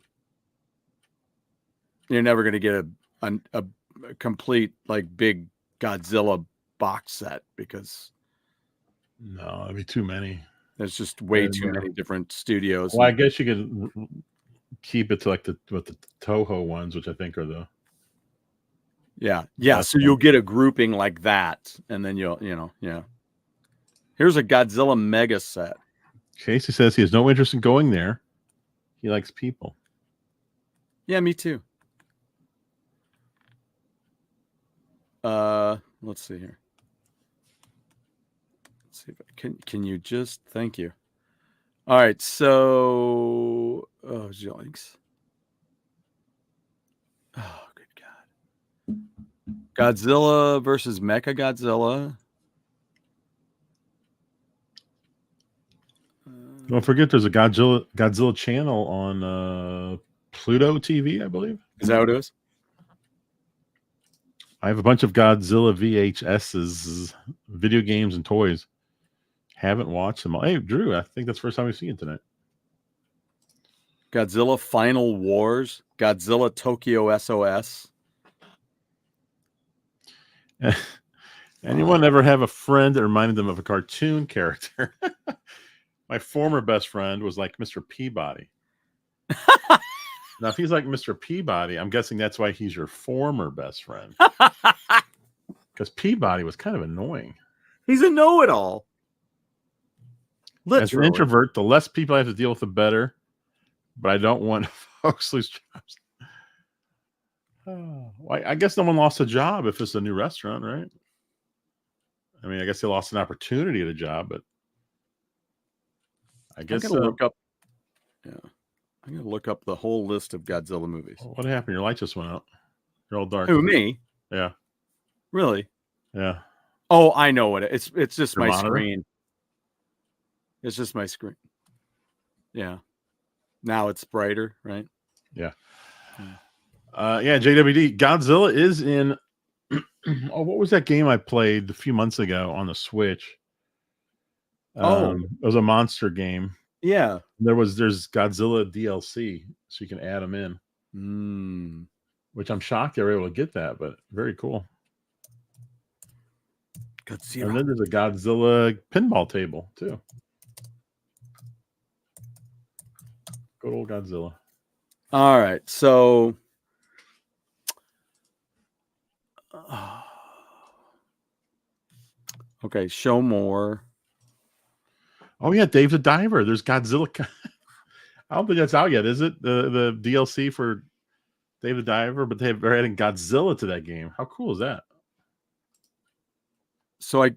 never going to get a complete like big Godzilla box set, because no, it'd be too many. There's just way too many different studios. Well, I guess you could keep it to like the Toho ones, which I think are the so you'll get a grouping like that, and then here's a Godzilla mega set. Casey says he has no interest in going there. He likes people. Yeah, me too. Let's see here. Let's see if can you just thank you. All right, so joinks. Oh, good God. Godzilla versus Mechagodzilla. Don't forget, there's a Godzilla channel on Pluto TV, I believe. Is that what it is? I have a bunch of Godzilla VHSs, video games and toys. Haven't watched them all. Hey, Drew, I think that's the first time we've seen it tonight. Godzilla Final Wars, Godzilla Tokyo SOS. Anyone ever have a friend that reminded them of a cartoon character? My former best friend was like Mr. Peabody. Now, if he's like Mr. Peabody, I'm guessing that's why he's your former best friend. Because Peabody was kind of annoying. He's a know-it-all. Literally. As an introvert, the less people I have to deal with, the better. But I don't want folks lose jobs. Well, I guess no one lost a job if it's a new restaurant, right? I mean, I guess they lost an opportunity at a job, but I guess I'm gonna look up. Yeah, I'm gonna look up the whole list of Godzilla movies. What happened? Your light just went out. You're all dark. Who, me? Yeah. Really? Yeah. Oh, I know what it's just Your my monitor? screen. It's just my screen. Yeah. Now it's brighter, right? Yeah. Yeah, JWD. Godzilla is in. What was that game I played a few months ago on the Switch? It was a monster game. Yeah. There's Godzilla DLC, so you can add them in. Which I'm shocked they were able to get that, but very cool. Godzilla. And then there's a Godzilla pinball table too. Good old Godzilla. All right, so okay, show more. Oh yeah, Dave the Diver. There's Godzilla. I don't think that's out yet, is it? The DLC for Dave the Diver, but they're adding Godzilla to that game. How cool is that? So I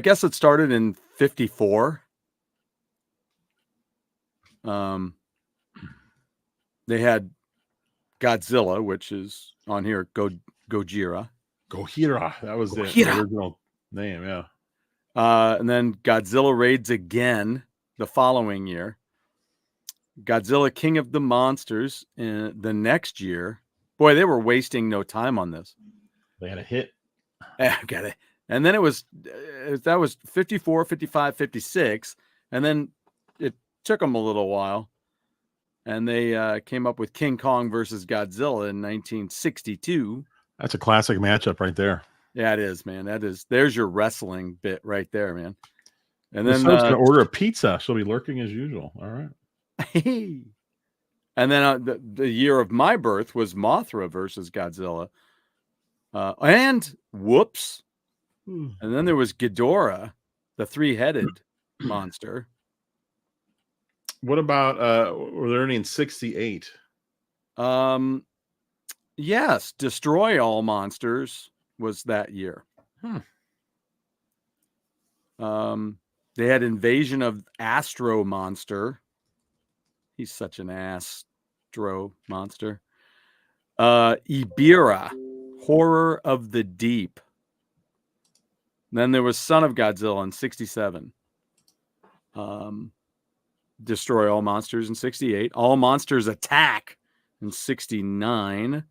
guess it started in 54. They had Godzilla, which is on here, Gojira. Gojira. That was the original name, yeah. And then Godzilla Raids Again the following year. Godzilla King of the Monsters the next year. Boy, they were wasting no time on this. They had a hit. Got it. And then that was 54, 55, 56. And then it took them a little while. And they came up with King Kong versus Godzilla in 1962. That's a classic matchup right there. Yeah, it is, man. There's your wrestling bit right there, man. And This then someone's gonna order a pizza. She'll be lurking as usual. All right. And then the year of my birth was Mothra versus Godzilla. And whoops. And then there was Ghidorah, the three-headed monster. What about were there any in 68? Yes, Destroy All Monsters was that year. They had Invasion of Astro Monster. He's such an astro monster. Ibira, Horror of the Deep. And then there was Son of Godzilla in 67. Destroy All Monsters in 68. All Monsters Attack in 69.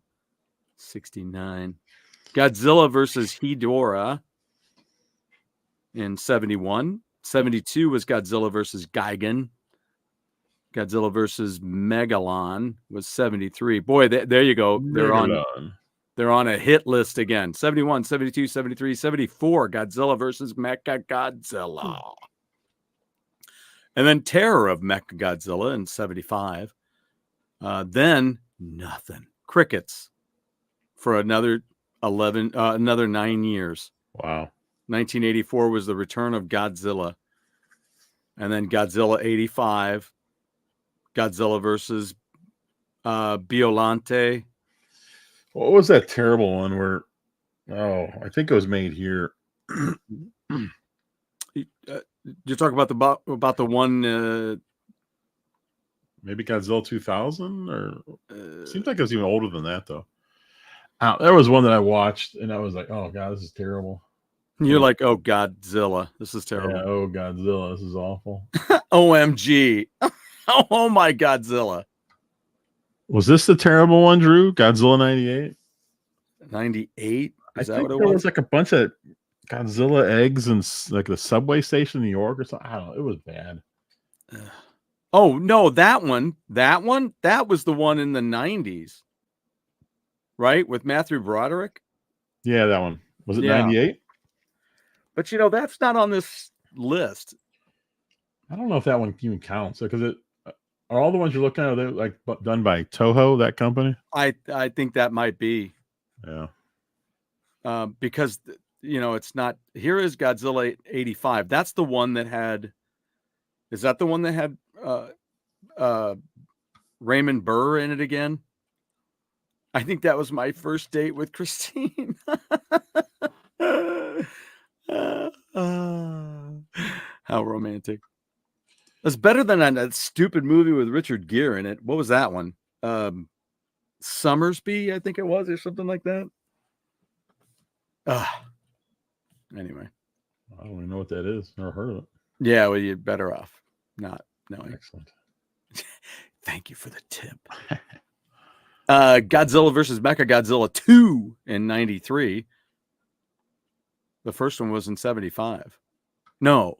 69. Godzilla versus Hedorah in 71. 72 was Godzilla versus Gigan. Godzilla versus Megalon was 73. Boy, there you go. They're on a hit list again. 71, 72, 73, 74. Godzilla versus Mechagodzilla. And then Terror of Mechagodzilla in 75. Then nothing. Crickets for another 9 years. Wow. 1984 was the return of Godzilla. And then Godzilla 85. Godzilla versus Biolante. What was that terrible one where? Oh, I think it was made here. You're talking about the one. Maybe Godzilla 2000, or seems like it was even older than that though. There was one that I watched and I was like, "Oh God, this is terrible." You're like, "Oh Godzilla, this is terrible." Yeah, oh Godzilla, this is awful. OMG. Oh my Godzilla. Was this the terrible one, Drew? Godzilla 98? 98? I think there was like a bunch of Godzilla eggs in like the subway station in New York or something. I don't know. It was bad. Oh, no, that one, that was the one in the 90s. Right? With Matthew Broderick? Yeah, that one. Was it 98? But that's not on this list. I don't know if that one even counts because are all the ones you're looking at, are they like done by Toho, that company? I think that might be. Yeah. Because it's not. Here is Godzilla 85. That's the one that had. Is that the one that had Raymond Burr in it again? I think that was my first date with Christine. How romantic. It's better than that stupid movie with Richard Gere in it. What was that one? Summersby, I think it was, or something like that. Anyway. I don't even know what that is. Never heard of it. Yeah, well, you're better off not knowing. Excellent. Thank you for the tip. Godzilla versus Mechagodzilla 2 in 93. The first one was in 75. No.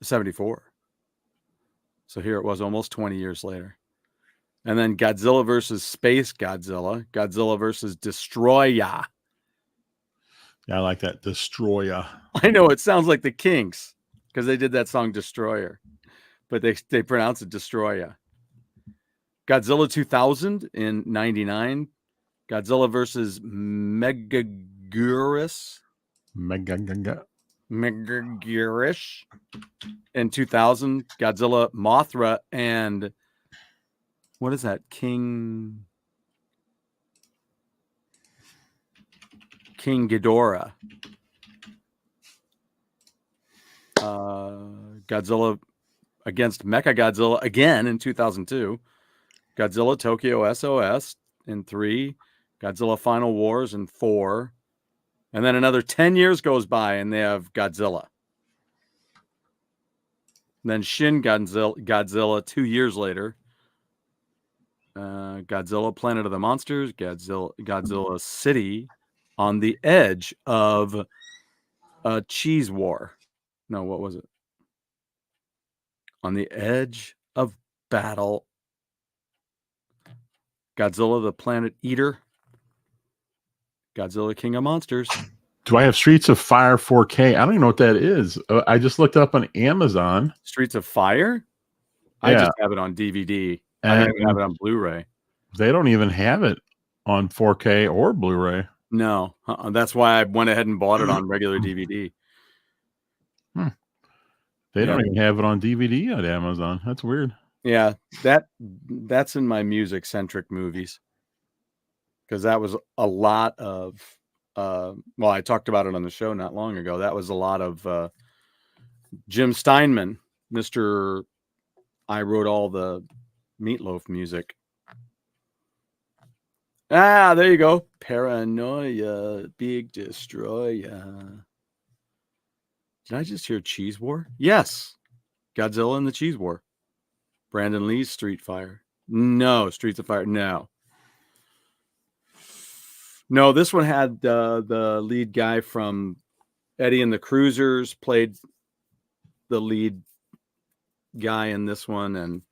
74. So here it was almost 20 years later. And then Godzilla versus Space Godzilla. Godzilla versus Destroya. Yeah, I like that. Destroya. I know it sounds like the Kinks because they did that song Destroyer. But they pronounce it Destroya. Godzilla 2000 in 99. Godzilla versus Megaguirus. Megaguirus in 2000. Godzilla, Mothra, and what is that? King Ghidorah. Godzilla against Mechagodzilla again in 2002. Godzilla Tokyo SOS in 3. Godzilla Final Wars in 4. And then another 10 years goes by and they have Godzilla. And then Shin Godzilla 2 years later. Godzilla Planet of the Monsters. Godzilla City on the edge of a cheese war. No, what was it? On the edge of battle. Godzilla the Planet Eater. Godzilla King of Monsters. Do I have Streets of Fire 4K? I don't even know what that is. I just looked up on Amazon. Streets of Fire? Yeah. I just have it on DVD. I don't even have it on Blu-ray. They don't even have it on 4K or Blu-ray. No. That's why I went ahead and bought it on regular DVD. They don't even have it on DVD at Amazon. That's weird. Yeah, that's in my music-centric movies. Because that was a lot of well, I talked about it on the show not long ago. That was a lot of Jim Steinman, Mr. I wrote all the Meatloaf music. Ah, there you go. Paranoia, Big Destroyer. Did I just hear Cheese War? Yes. Godzilla and the Cheese War. Brandon Lee's Street Fire. No, Streets of Fire. No. No, this one had the lead guy from Eddie and the Cruisers played the lead guy in this one, and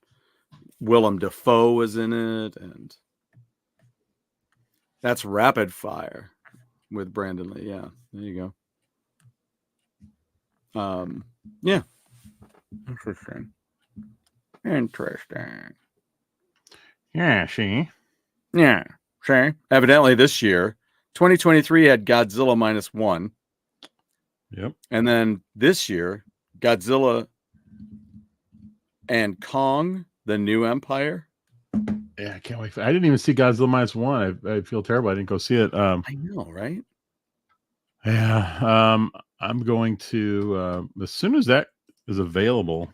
Willem Dafoe was in it, and that's Rapid Fire with Brandon Lee. Yeah, there you go. Yeah. Interesting. Yeah, see? Yeah. Okay. Evidently this year, 2023 had Godzilla -1. Yep. And then this year, Godzilla and Kong, the New Empire. Yeah, I can't wait. I didn't even see Godzilla -1. I feel terrible. I didn't go see it. I know, right? Yeah. I'm going to as soon as that is available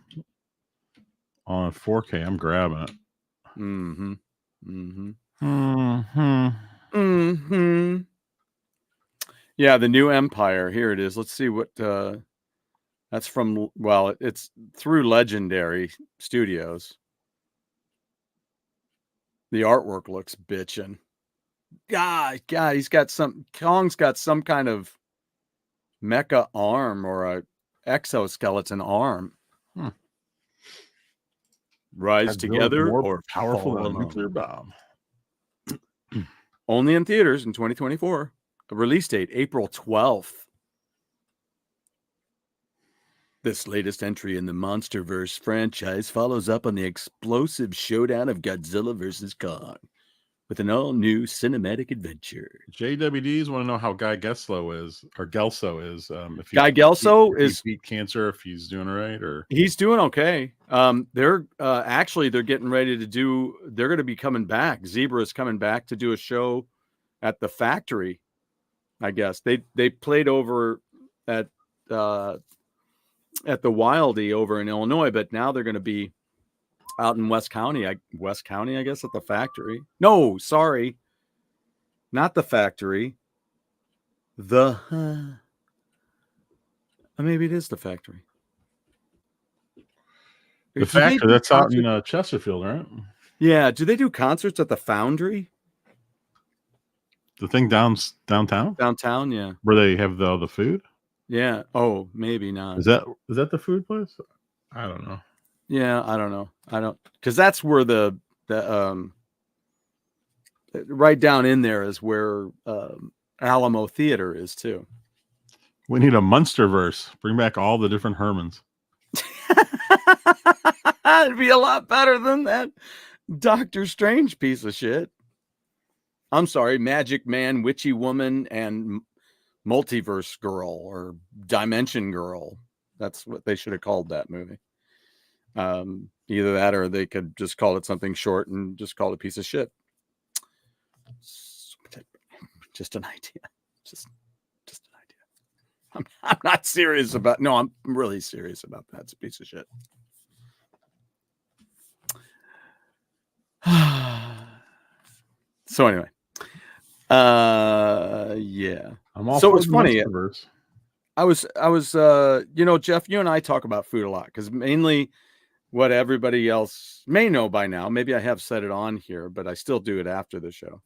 on 4K, I'm grabbing it. Mm-hmm. Mm-hmm. Mm-hmm. Mm-hmm. Yeah, the New Empire. Here it is. Let's see what that's from. Well, it's through Legendary Studios. The artwork looks bitchin'. God, Kong's got some kind of mecha arm or a exoskeleton arm. Rise together more or powerful than a alone. nuclear bomb. Only in theaters in 2024. A release date, April 12th. This latest entry in the MonsterVerse franchise follows up on the explosive showdown of Godzilla vs. Kong with an all-new cinematic adventure. JWDs want to know how Guy Gelso is. Guy Gelso is beat cancer, if he's doing all right, or he's doing okay. They're getting ready to do. They're going to be coming back. Zebra is coming back to do a show at the factory. I guess they played over at the Wildy over in Illinois, but now they're going to be out in West County, I guess, at the factory. No, sorry, not the factory. Maybe it is the factory. The factory that's out in Chesterfield, right? Yeah. Do they do concerts at the Foundry? The thing downtown? Downtown, yeah. Where they have the food? Yeah. Oh, maybe not. Is that the food place? I don't know. Yeah, I don't know. Because that's where the right down in there is where Alamo Theater is too. We need a MonsterVerse. Bring back all the different Hermans. It'd be a lot better than that Doctor Strange piece of shit. I'm sorry, Magic Man, Witchy Woman, and Multiverse Girl or Dimension Girl. That's what they should have called that movie. Either that or they could just call it something short and just call it a piece of shit. Just an idea. Just an idea. I'm not serious about. No, I'm really serious about that. It's a piece of shit. So anyway, yeah. So it's funny. I was, Jeff, you and I talk about food a lot because mainly what everybody else may know by now. Maybe I have said it on here, but I still do it after the show.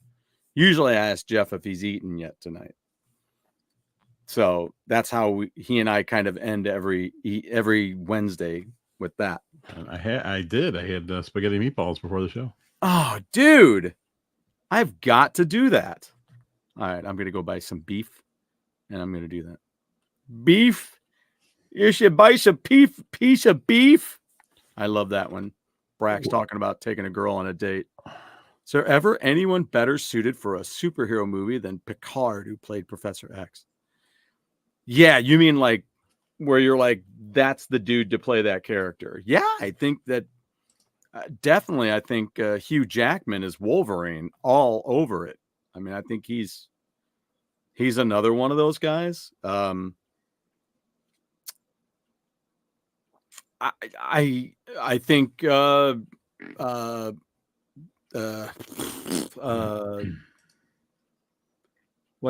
Usually I ask Jeff if he's eaten yet tonight. So that's how he and I kind of end every Wednesday with that. And I had spaghetti meatballs before the show. Oh, dude, I've got to do that. All right, I'm gonna go buy some beef, and I'm gonna do that. Beef. You should buy some piece of beef. I love that one. Brack's talking about taking a girl on a date. Is there ever anyone better suited for a superhero movie than Picard, who played Professor X? Yeah, you mean like where you're like, that's the dude to play that character. Yeah, I think that definitely. I think Hugh Jackman is Wolverine all over it. I mean, I think he's another one of those guys. I think why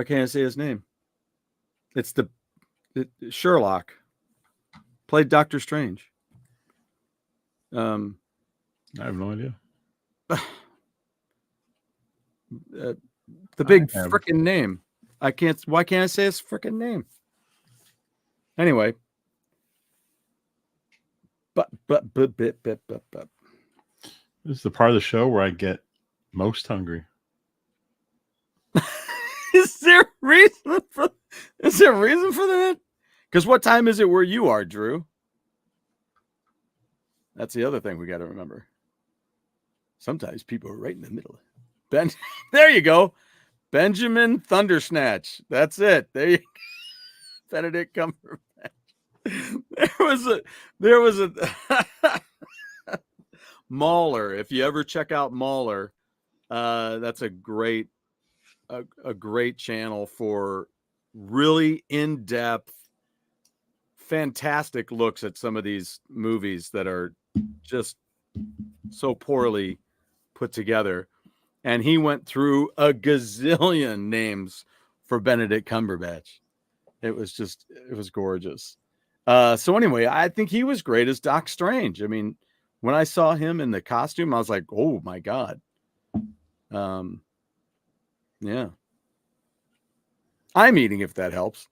can't I say his name? It's Sherlock played Doctor Strange. I have no idea. The big freaking name. Why can't I say his freaking name? Anyway. But. This is the part of the show where I get most hungry. Is there a reason for that? Because what time is it where you are, Drew? That's the other thing we got to remember. Sometimes people are right in the middle. There you go. Benjamin Thundersnatch. That's it. There you go. Benedict Cumberbatch. There was a Mauler. If you ever check out Mauler, that's a great channel for really in-depth, fantastic looks at some of these movies that are just so poorly put together. And he went through a gazillion names for Benedict Cumberbatch. It was gorgeous. So anyway, I think he was great as Doc Strange. I mean, when I saw him in the costume, I was like, oh my God. Yeah. I'm eating, if that helps.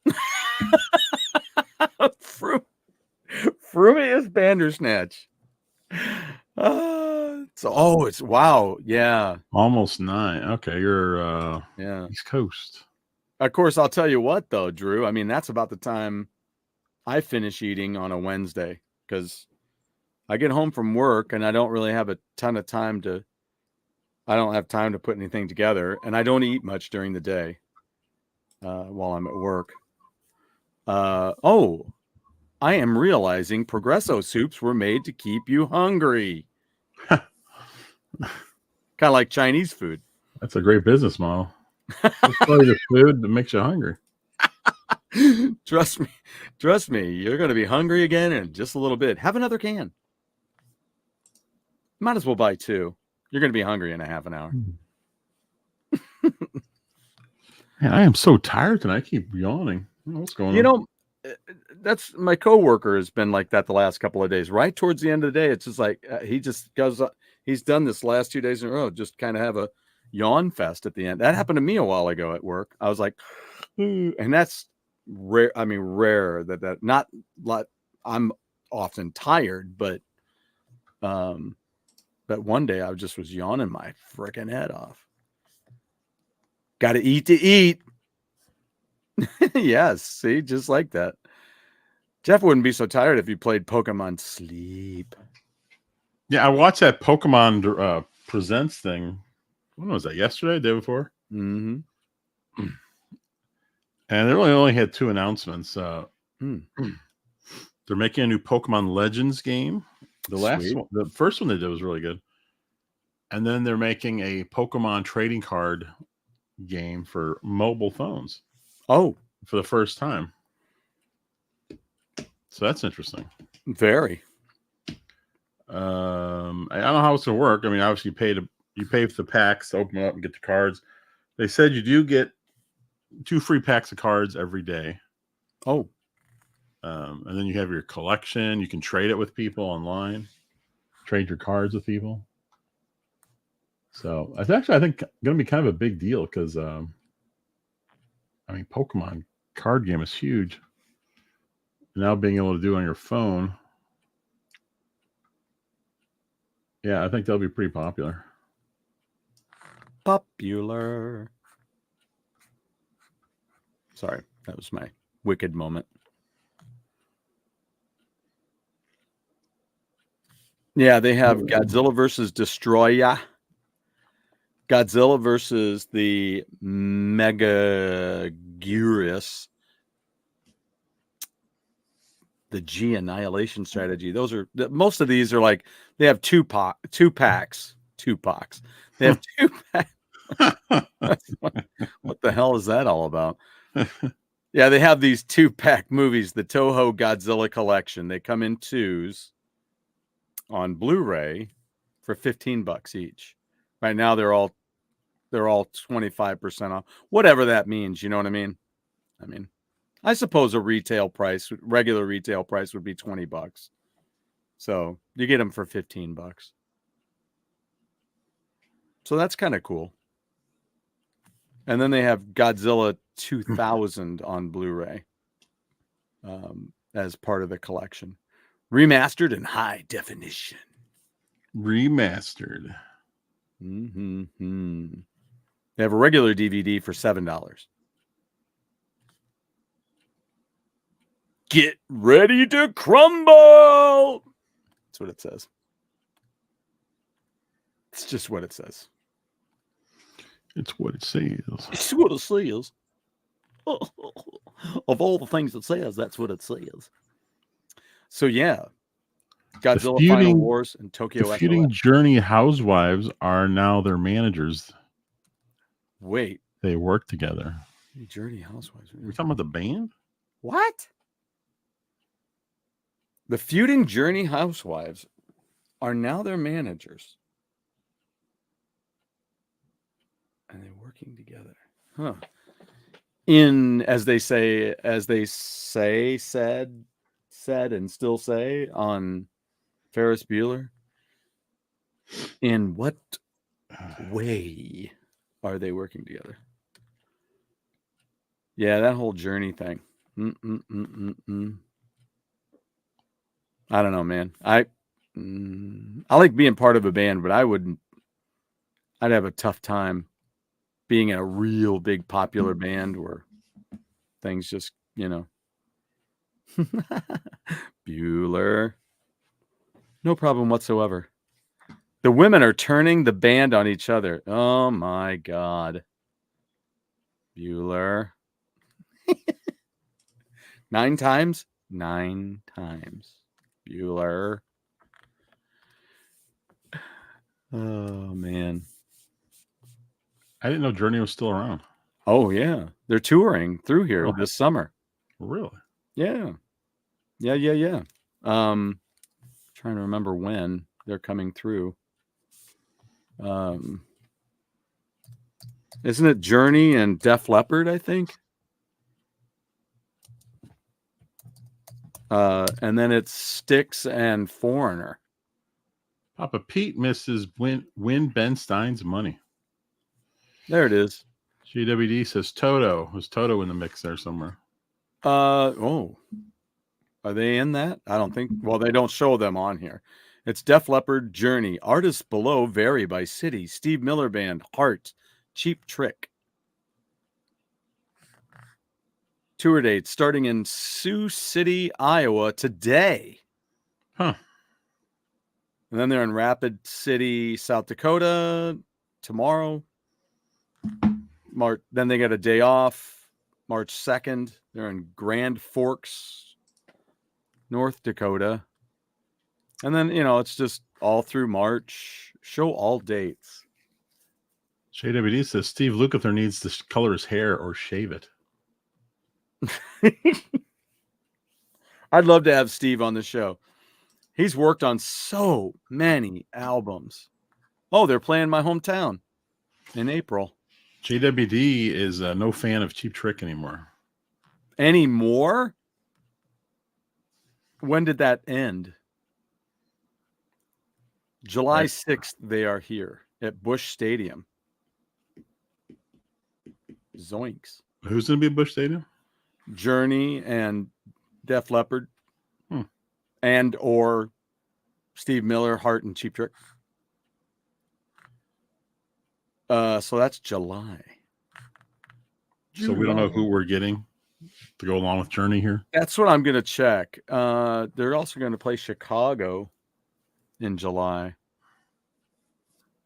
Frumious Bandersnatch. It's wow. Yeah. Almost 9. Okay. You're East Coast. Of course, I'll tell you what though, Drew. I mean, that's about the time I finish eating on a Wednesday, because I get home from work and I don't really have a ton of time to put anything together, and I don't eat much during the day while I'm at work. I am realizing Progresso soups were made to keep you hungry. Kind of like Chinese food. That's a great business model. It's probably the food that makes you hungry. Trust me, you're going to be hungry again in just a little bit. Have another can. Might as well buy 2. You're going to be hungry in a half an hour. Man, I am so tired tonight. I keep yawning. What's going on? You know, that's my coworker has been like that the last couple of days. Right towards the end of the day, it's just like he just goes. He's done this last 2 days in a row. Just kind of have a yawn fest at the end. That happened to me a while ago at work. I was like, and that's rare. I mean, rare that not like I'm often tired, but one day I just was yawning my freaking head off. Got to eat to eat. Yes, see, just like that. Jeff wouldn't be so tired if he played Pokemon Sleep. Yeah, I watched that Pokemon Presents thing. When was that? Yesterday? Day before? Mm-hmm. And they really only had 2 announcements. They're making a new Pokemon Legends game. The first one they did was really good. And then they're making a Pokemon trading card game for mobile phones. Oh, for the first time. So that's interesting. Very. I don't know how it's gonna work. I mean, obviously you pay for the packs to open it up and get the cards. They said you do get 2 free packs of cards every day. Oh. And then you have your collection. You can trade it with people online. Trade your cards with people. So I think going to be kind of a big deal because Pokemon card game is huge. Now being able to do it on your phone. Yeah, I think they'll be pretty popular. Popular. Sorry, that was my wicked moment. Yeah, they have Godzilla versus Destroya. Godzilla versus the Megaguirus. The G Annihilation Strategy. Those are most of these are like they have two packs. They have two packs. What the hell is that all about? Yeah, they have these 2-pack movies, the Toho Godzilla collection. They come in 2s on Blu-ray for $15 each. Right now they're all 25% off. Whatever that means, you know what I mean? I suppose a regular retail price would be $20. So you get them for $15. So that's kind of cool. And then they have Godzilla 2000 on Blu-ray as part of the collection. Remastered in high definition. Remastered. Mm-hmm. They have a regular DVD for $7. Get ready to crumble. That's what it says. It's just what it says. It's what it says. It's what it says. Of all the things it says, that's what it says. So yeah, Godzilla Final Wars and Tokyo. The feuding Journey housewives are now their managers. Wait, they work together. Journey housewives. We're talking about the band. What? The feuding Journey housewives are now their managers. And they're working together. Huh. As they say, said, and still say on Ferris Bueller. In what way are they working together? Yeah, that whole Journey thing. I don't know, man. I like being part of a band, but I'd have a tough time being in a real big popular band where things just, Bueller. No problem whatsoever. The women are turning the band on each other. Oh my God. Bueller. 9 times? 9 times. Bueller. Oh, man. I didn't know Journey was still around. Oh, yeah. They're touring through here this summer. Really? Yeah. Trying to remember when they're coming through. Isn't it Journey and Def Leppard, I think? And then it's Styx and Foreigner. Papa Pete misses win Ben Stein's money. There it is. GWD says Toto. Was Toto in the mix there somewhere? Are they in that? I don't think. Well, they don't show them on here. It's Def Leppard, Journey. Artists below vary by city. Steve Miller Band, Heart, Cheap Trick. Tour dates starting in Sioux City, Iowa today. Huh. And then they're in Rapid City, South Dakota tomorrow. Then they get a day off. March 2nd. They're in Grand Forks, North Dakota. And then, it's just all through March. Show all dates. JWD says Steve Lukather needs to color his hair or shave it. I'd love to have Steve on the show. He's worked on so many albums. Oh, they're playing my hometown in April. JWD is no fan of Cheap Trick anymore. Anymore? When did that end? July 6th, they are here at Busch Stadium. Zoinks. Who's going to be at Busch Stadium? Journey and Def Leppard. And or Steve Miller, Heart, and Cheap Trick. So that's July. So we don't know who we're getting to go along with Journey here. That's what I'm going to check. They're also going to play Chicago in July.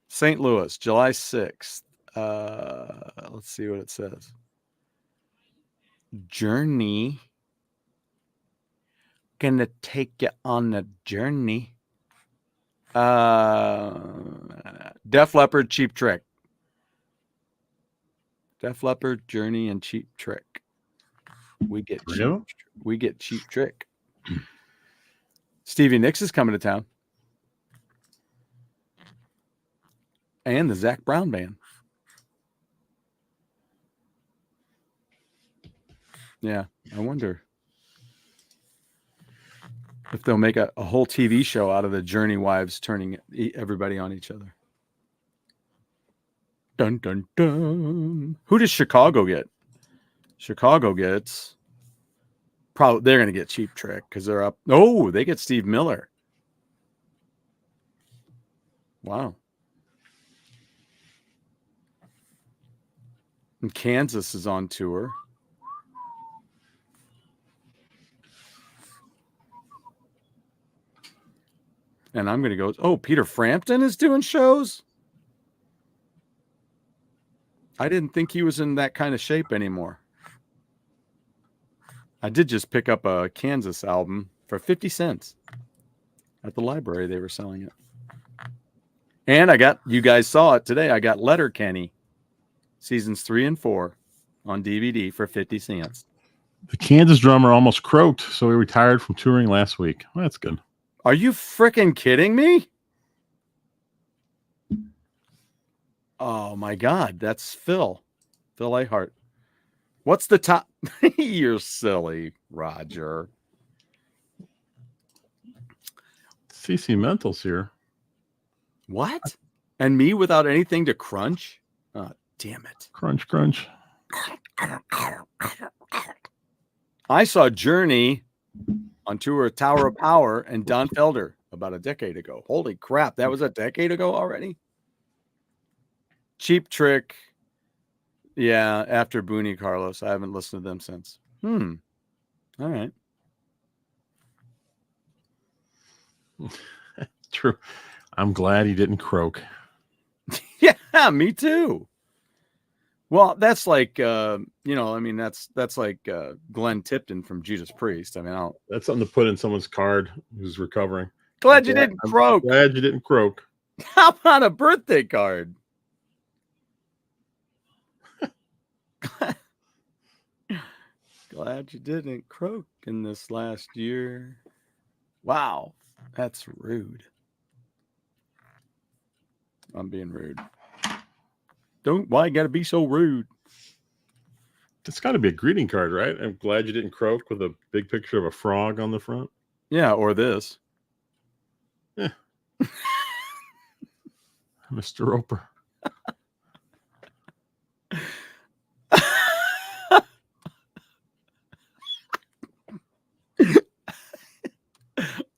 St. Louis, July 6th. Let's see what it says. Journey. Gonna take you on a journey. Def Leppard, Cheap Trick. Def Leppard, Journey, and Cheap Trick. We get Cheap Trick. Stevie Nicks is coming to town. And the Zac Brown Band. Yeah, I wonder if they'll make a whole TV show out of the Journey wives turning everybody on each other. Dun, dun, dun. Who does Chicago get? Chicago gets... Probably they're going to get Cheap Trick because they're up. Oh, they get Steve Miller. Wow. And Kansas is on tour. And I'm going to go. Oh, Peter Frampton is doing shows. I didn't think he was in that kind of shape anymore. I did just pick up a Kansas album for 50 cents at the library. They were selling it. And you guys saw it today. I got Letterkenny seasons 3 and 4 on DVD for 50 cents. The Kansas drummer almost croaked, so he retired from touring last week. Well, that's good. Are you freaking kidding me? Oh my God, that's Phil Ahart. What's the top? You're silly, Roger. CC Mental's here. What? And me without anything to crunch? Oh, damn it. Crunch, crunch. I saw Journey on tour of Tower of Power and Don Felder about a decade ago. Holy crap, that was a decade ago already? Cheap Trick. Yeah, after Booney Carlos. I haven't listened to them since. All right. True. I'm glad he didn't croak. Yeah, me too. Well, that's like, that's like Glenn Tipton from Judas Priest. I mean, that's something to put in someone's card who's recovering. Glad you didn't croak. Glad you didn't croak. How about a birthday card? Glad you didn't croak in this last year. Wow, that's rude. I'm being rude. Why you gotta be so rude? It's got to be a greeting card, right? I'm glad you didn't croak with a big picture of a frog on the front. Yeah, or this. Yeah. Mr. Roper.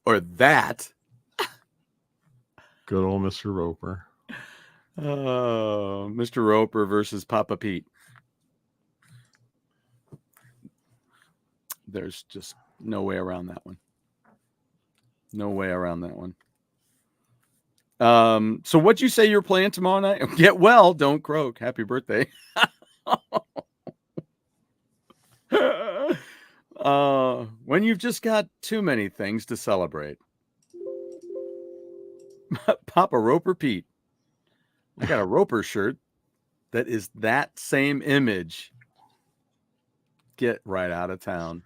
Or that. Good old Mr. Roper. Mr. Roper versus Papa Pete. There's just no way around that one. No way around that one. So what'd you say you're playing tomorrow night? Get well, don't croak. Happy birthday. When you've just got too many things to celebrate. Papa Roper Pete. I got a Roper shirt that is that same image. Get right out of town.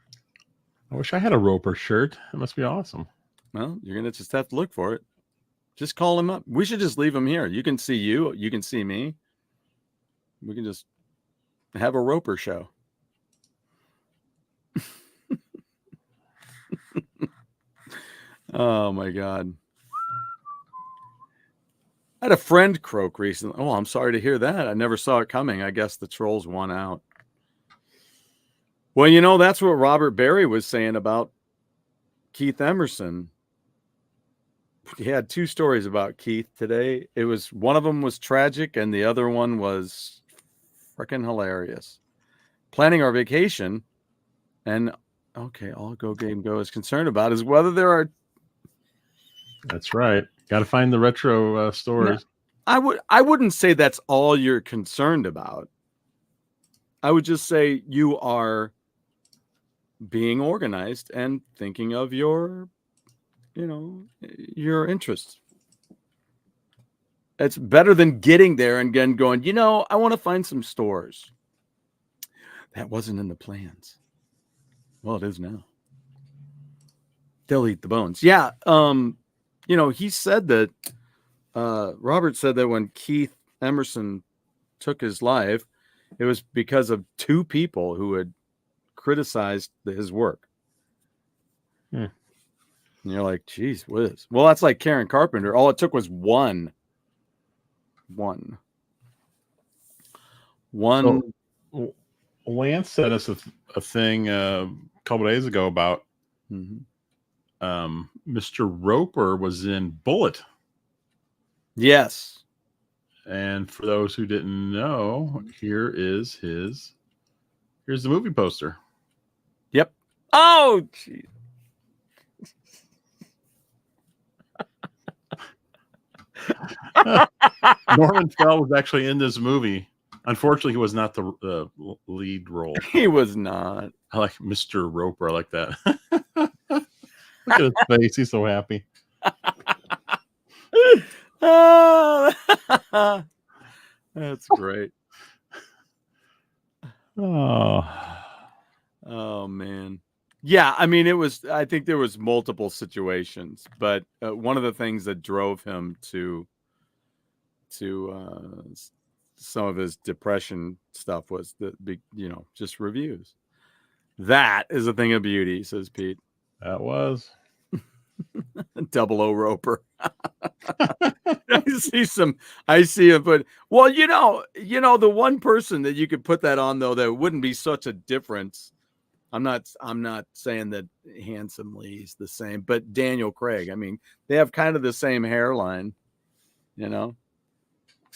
I wish I had a Roper shirt. It must be awesome. Well, you're going to just have to look for it. Just call him up. We should just leave him here. You can see you. You can see me. We can just have a Roper show. Oh, my God. I had a friend croak recently. Oh, I'm sorry to hear that. I never saw it coming. I guess the trolls won out. Well, that's what Robert Barry was saying about Keith Emerson. he had two stories about Keith today. It was one of them was tragic, and the other one was freaking hilarious. Planning our vacation, and okay, all Go Game Go is concerned about is whether there are. That's right. Got to find the retro stores. No, I wouldn't say that's all you're concerned about. I would just say you are being organized and thinking of your, your interests. It's better than getting there and then going, I want to find some stores. That wasn't in the plans. Well, it is now. They'll eat the bones. Yeah. He said that, Robert said that when Keith Emerson took his life, it was because of two people who had criticized his work. And you're like, geez whiz. Well, that's like Karen Carpenter. All it took was one. So, Lance sent us a thing a couple days ago about Mr. Roper was in Bullet. Yes. And for those who didn't know, here's the movie poster. Yep. Oh, geez. Norman Fell was actually in this movie. Unfortunately, he was not the lead role. He was not. I like Mr. Roper. I like that. Look at his face. He's so happy. Oh, that's great. Oh man. Yeah, I mean, I think there was multiple situations, but one of the things that drove him to some of his depression stuff was just reviews. That is a thing of beauty, says Pete. That was 00 Roper. I see him, but well, the one person that you could put that on though, that wouldn't be such a difference. I'm not saying that handsomely is the same, but Daniel Craig. I mean, they have kind of the same hairline, So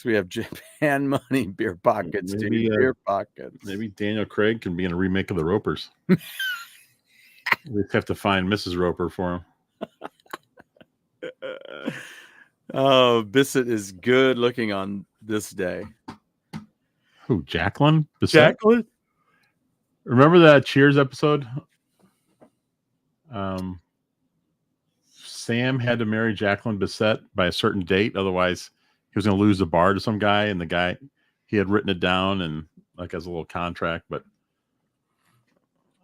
we have Japan Money, Beer Pockets, Beer Pockets. Maybe Daniel Craig can be in a remake of The Ropers. We have to find Mrs. Roper for him. Oh, Bissett is good looking on this day. Who, Jacqueline Bissett? Jacqueline? Remember that Cheers episode? Sam had to marry Jacqueline Bissett by a certain date. Otherwise, he was going to lose the bar to some guy. And the guy, he had written it down and like as a little contract. But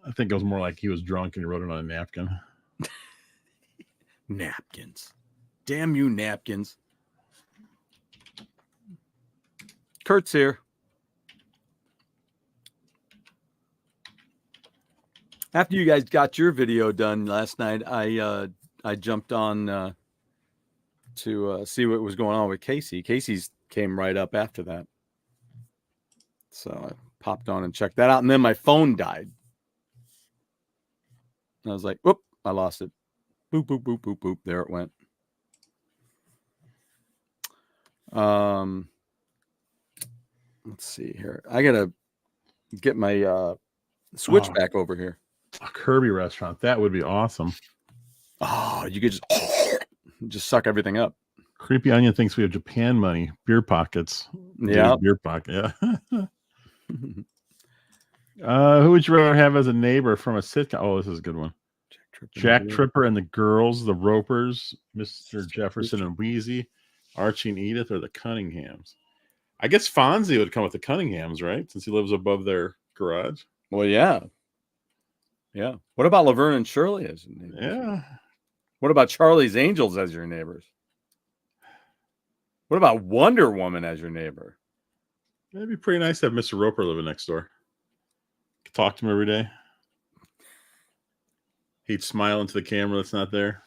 I think it was more like he was drunk and he wrote it on a napkin. Napkins. Damn you, napkins. Kurt's here. After you guys got your video done last night, I jumped on to see what was going on with Casey. Casey's came right up after that. So I popped on and checked that out. And then my phone died. I was like, whoop, I lost it. Boop, boop, boop, boop, boop. There it went. Let's see here. I got to get my switch back over here. A Kirby restaurant. That would be awesome. Oh, you could just suck everything up. Creepy Onion thinks we have Japan Money, Beer Pockets. Yeah. Beer Pocket. Yeah. Who would you rather have as a neighbor from a sitcom? Oh, this is a good one. Jack Tripper and the Girls, the Ropers, Mr. Jefferson and Wheezy, Archie and Edith, or the Cunninghams. I guess Fonzie would come with the Cunninghams, right? Since he lives above their garage. Well, yeah. Yeah. What about Laverne and Shirley as your neighbors? Yeah. What about Charlie's Angels as your neighbors? What about Wonder Woman as your neighbor? It'd be pretty nice to have Mr. Roper living next door. Talk to him every day. He'd smile into the camera that's not there.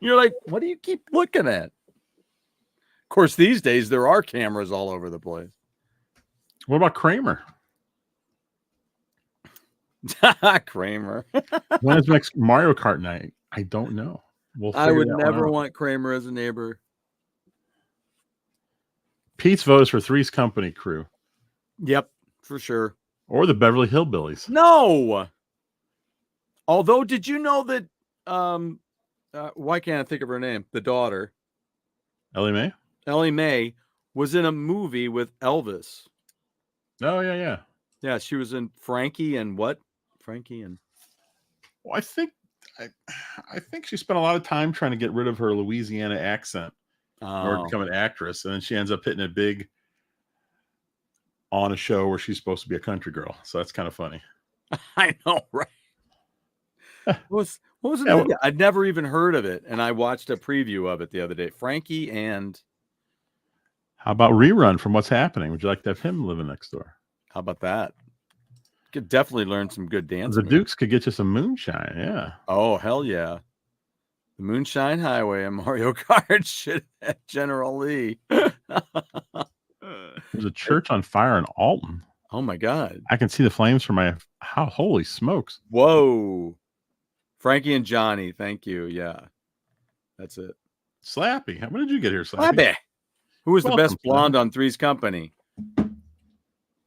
You're like, what do you keep looking at? Of course, these days there are cameras all over the place. What about Kramer? Kramer. When is next Mario Kart night? I don't know. We'll I figure would that one never out. want Kramer as a neighbor. Pete's vote is for Three's Company crew. Yep, for sure. Or the Beverly Hillbillies. No. Although, did you know that? Why can't I think of her name? The daughter, Ellie Mae? Ellie Mae, was in a movie with Elvis. Oh, yeah. Yeah, she was in Frankie and what? Frankie and... Well, I think she spent a lot of time trying to get rid of her Louisiana accent in order to become an actress. And then she ends up hitting it big on a show where she's supposed to be a country girl. So that's kind of funny. I know, right? What was the movie? I'd never even heard of it, and I watched a preview of it the other day. Frankie and... How about Rerun from What's Happening? Would you like to have him living next door? How about that? Could definitely learn some good dance. The Dukes could get you some moonshine, yeah. Oh, hell yeah. The Moonshine Highway and Mario Kart should have General Lee. There's a church on fire in Alton. Oh my God. I can see the flames from my house. Holy smokes. Whoa. Frankie and Johnny, thank you. Yeah. That's it. Slappy. When did you get here, Slappy? Slappy. Who was the best blonde Slappy. on Three's Company?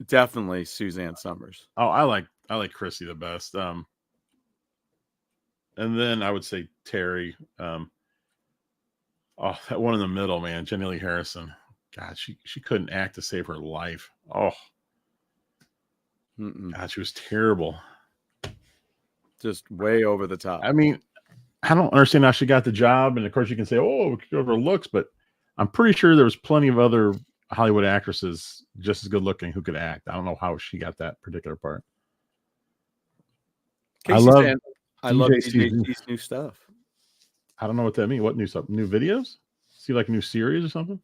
Definitely Suzanne Summers. Oh, I like Chrissy the best. And then I would say Terry. That one in the middle, man, Jenny Lee Harrison. God, she couldn't act to save her life. Oh, God, she was terrible. Just way over the top. I mean, I don't understand how she got the job. And of course, you can say, "Oh, over looks," but I'm pretty sure there was plenty of other Hollywood actresses just as good looking who could act. I don't know how she got that particular part. I love DJC's new stuff. I don't know what that means. What new stuff? New videos? See, like a new series or something?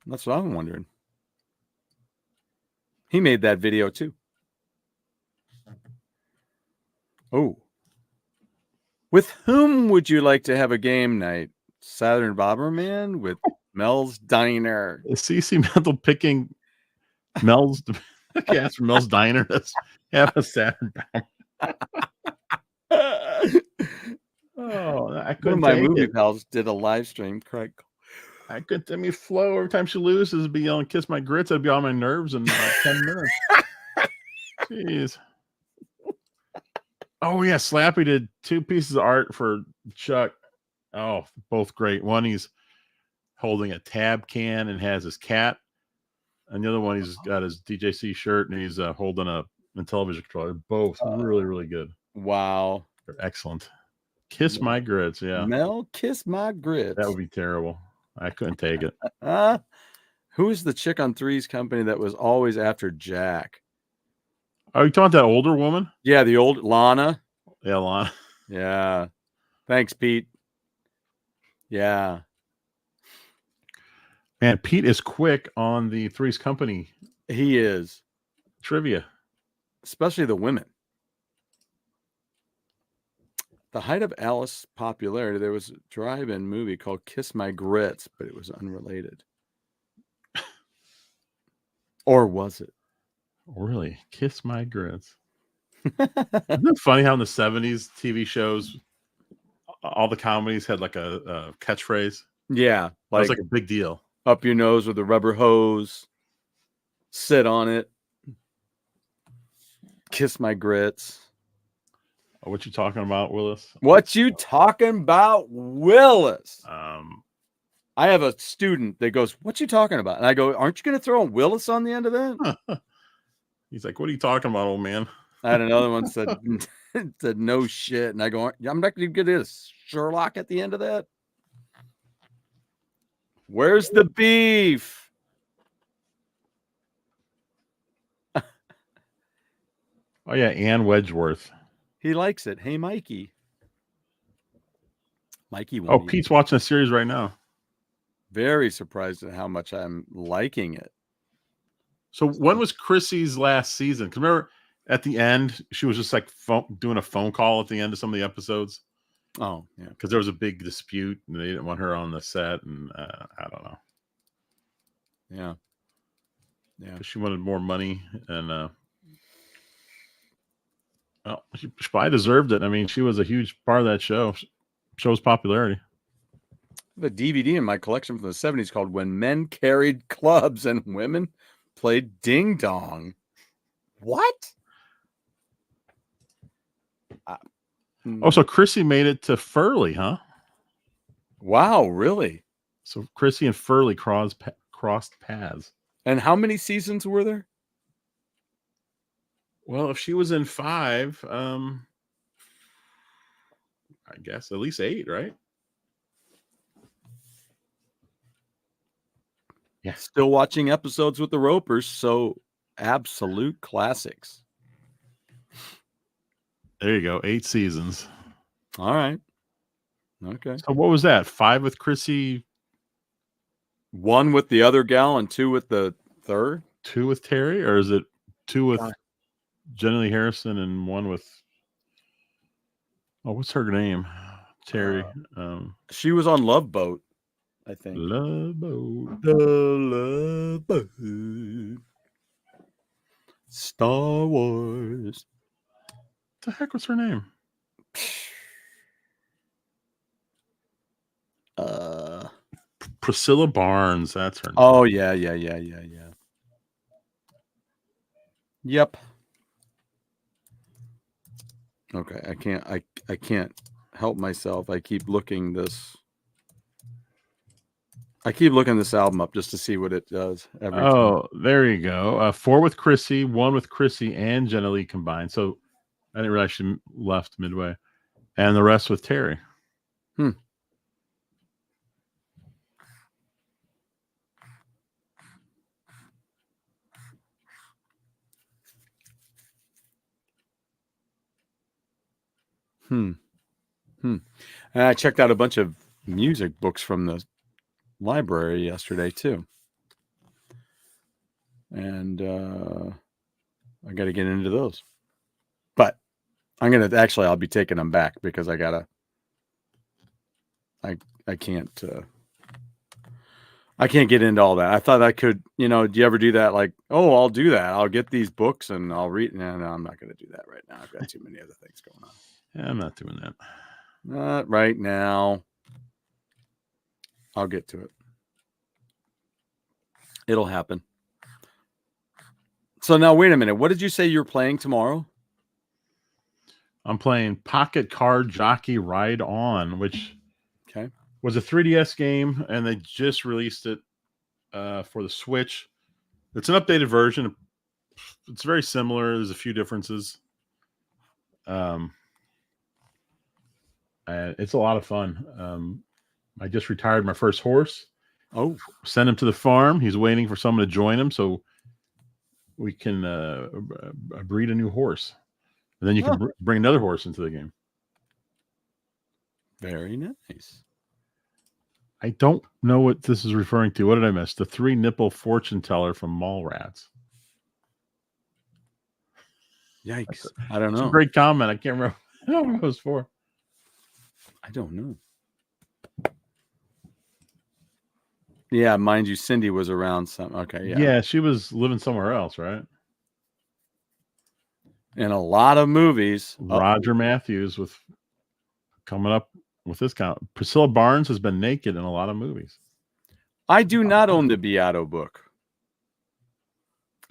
That's what I'm wondering. He made that video too. Oh. With whom would you like to have a game night? Southern Bomberman with Mel's Diner. Is CC Mental picking Mel's cast from Mel's Diner? That's have a Saturn Bomber. Oh, I couldn't. One of my movie pals did a live stream. Craig, I couldn't. I mean, Flo every time she loses, be yelling, "Kiss my grits." I'd be on my nerves in 10 minutes. Jeez. Oh yeah, Slappy did 2 pieces of art for Chuck. Oh, both great. One he's holding a tab can and has his cat, and the other one he's got his DJC shirt and he's holding a television controller. Both really, really good. Wow, they're excellent. Kiss my grits, yeah. Mel, kiss my grits. That would be terrible. I couldn't take it. Who's the chick on Three's Company that was always after Jack? Are you talking about that older woman? Yeah, the old Lana. Yeah, Lana. Yeah. Thanks, Pete. Yeah. Man, Pete is quick on the Three's Company. He is. Trivia. Especially the women. The height of Alice's popularity, there was a drive-in movie called Kiss My Grits, but it was unrelated. Or was it? Really? Kiss my grits. Isn't it funny how in the 70s TV shows, all the comedies had like a catchphrase? Yeah. It was like a big deal. Up your nose with a rubber hose. Sit on it. Kiss my grits. What you talking about, Willis? What you talking about, Willis? I have a student that goes, "What you talking about?" And I go, "Aren't you going to throw a Willis on the end of that?" He's like, "What are you talking about, old man?" I had another one said, said no shit. And I go, "I'm not going to get a Sherlock at the end of that." Where's the beef? Oh, yeah. Ann Wedgeworth. He likes it. Hey, Mikey. Mikey. Oh, Pete's watching a series right now. Very surprised at how much I'm liking it. So when was Chrissy's last season? Because remember at the end, she was just like doing a phone call at the end of some of the episodes. Oh, yeah. Because there was a big dispute and they didn't want her on the set. And I don't know. Yeah. Yeah. She wanted more money. And well, she probably deserved it. I mean, she was a huge part of that show. show's popularity. I have a DVD in my collection from the 70s called When Men Carried Clubs and Women Played Ding Dong. What? Oh, so Chrissy made it to Furley, huh? Wow, really? So Chrissy and Furley crossed paths. And how many seasons were there? Well, if she was in 5, I guess at least 8, right? Yeah. Still watching episodes with the Ropers, so absolute classics. There you go, 8 seasons. All right. Okay. So what was that? 5 with Chrissy, 1 with the other gal, and 2 with the third? 2 with Terry, or is it 2 with Jenny Lee Harrison and 1 with what's her name? Terry. She was on Love Boat, I think. Love Boat. The Love Boat. Star Wars. What the heck was her name? Priscilla Barnes. That's her name. Oh, yeah. Yep. Okay, I can't help myself. I keep looking this album up just to see what it does every time. There you go. 4 with Chrissy, 1 with Chrissy and Jenny Lee combined. So I didn't realize she left midway. And the rest with Terry. And I checked out a bunch of music books from the library yesterday too. And I got to get into those. But I'll be taking them back because I can't get into all that. I thought I could, do you ever do that? Like, oh, I'll do that. I'll get these books and I'll read. No, I'm not going to do that right now. I've got too many other things going on. Yeah, I'm not doing that. Not right now. I'll get to it. It'll happen. So now, wait a minute. What did you say you're playing tomorrow? I'm playing Pocket Card Jockey Ride On, which was a 3DS game, and they just released it for the Switch. It's an updated version. It's very similar. There's a few differences. It's a lot of fun. I just retired my first horse. Oh, sent him to the farm. He's waiting for someone to join him so we can breed a new horse. And then you can bring another horse into the game. Very nice. I don't know what this is referring to. What did I miss? The 3-nipple fortune teller from Mallrats. Yikes. I don't know. It's a great comment. I can't remember. I don't know what it was for. I don't know. Yeah, mind you, Cindy was around some. Okay, yeah. Yeah, she was living somewhere else, right? In a lot of movies. Roger Matthews coming up with this count. Priscilla Barnes has been naked in a lot of movies. I do not own the Beato book.